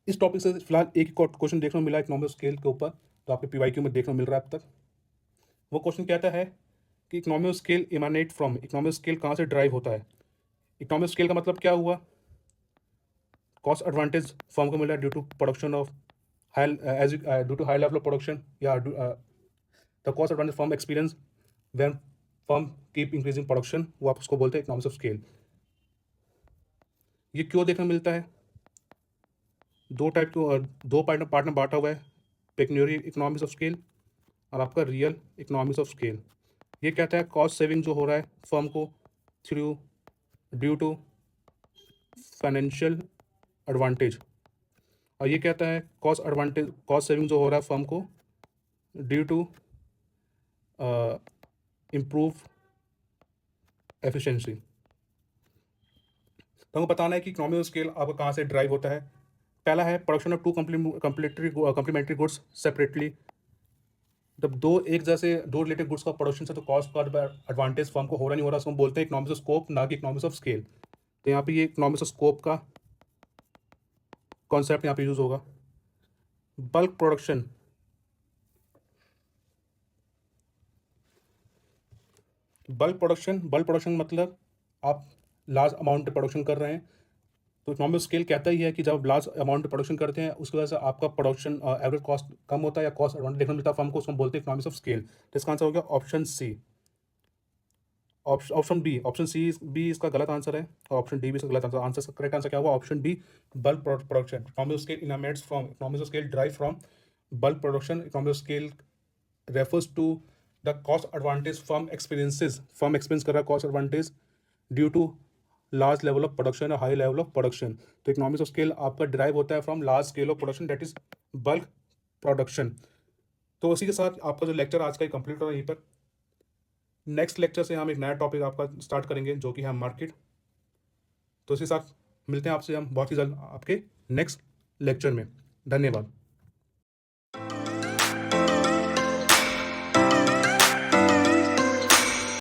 इस टॉपिक से फिलहाल एक ही क्वेश्चन देखने को मिला इकोनॉमिक स्केल के ऊपर, तो आपके PYQ में देखने को मिल रहा है अब तक। वो क्वेश्चन कहता है कि economic scale emanate from, economic scale कहाँ से ड्राइव होता है। इकोनॉमिक स्केल का मतलब क्या हुआ, कॉस्ट एडवांटेज फर्म को मिला due to production of due to high level of production, या the cost advantage firm experience when firm keep increasing production, वो आप उसको बोलते हैं इकोनॉमिक्स ऑफ स्केल। ये क्यों देखने मिलता है, दो पार्ट में बांटा हुआ है, पेक्यूनियरी इकोनॉमिक्स ऑफ स्केल और आपका रियल इकोनॉमिक्स ऑफ स्केल। ये कहता है कॉस्ट सेविंग जो हो रहा है फर्म को through due to financial advantage, और ये कहता है कॉस्ट सेविंग जो हो रहा है फर्म को ड्यू टू इम्प्रूव एफिशिएंसी। तो हमको बताना है कि इकोनॉमिक स्केल आपका कहाँ से ड्राइव होता है। पहला है production of 2 complementary goods separately, जब दो रिलेटेड गुड्स का प्रोडक्शन से तो कॉस्ट का एडवांटेज फर्म को हो रहा नहीं हो रहा, उसको हम बोलते हैं इकोनॉमिक्स ऑफ स्कोप, ना कि इकोनॉमिक्स ऑफ स्केल। तो यहाँ पे ये इकोनॉमिक्स ऑफ स्कोप का कॉन्सेप्ट यहाँ पे यूज होगा। बल्क प्रोडक्शन, बल्क प्रोडक्शन मतलब आप लार्ज अमाउंट पे प्रोडक्शन कर रहे हैं। तो इकोनॉमिक स्केल कहता ही है कि जब लार्ज अमाउंट पे प्रोडक्शन करते हैं उसकी वजह से आपका प्रोडक्शन एवरेज कॉस्ट कम होता है या कॉस्ट एडवांटेज देखने मिलता है फर्म को, उसको हम बोलते हैं इकोनॉमिक्स ऑफ स्केल। तो इसका आंसर हो गया ऑप्शन सी। ऑप्शन सी भी इसका गलत आंसर है और ऑप्शन डी भी इसका गलत आंसर। करेक्ट आंसर क्या हुआ, option D, bulk production. Economic scale emanates from, economic scale drive from bulk production. Economic scale refers to the cost advantage firm experience कर रहा है cost advantage due to large level of production और high level of production. तो economics of scale आपका drive होता है from large scale of production, that is bulk production. तो उसी के साथ आपका जो लेक्चर आज का कंप्लीट हो रहा है यहीं पर। नेक्स्ट लेक्चर से हम एक नया टॉपिक आपका स्टार्ट करेंगे जो कि है मार्केट। तो इसी साथ मिलते हैं आपसे हम बहुत ही जल्द आपके नेक्स्ट लेक्चर में। धन्यवाद।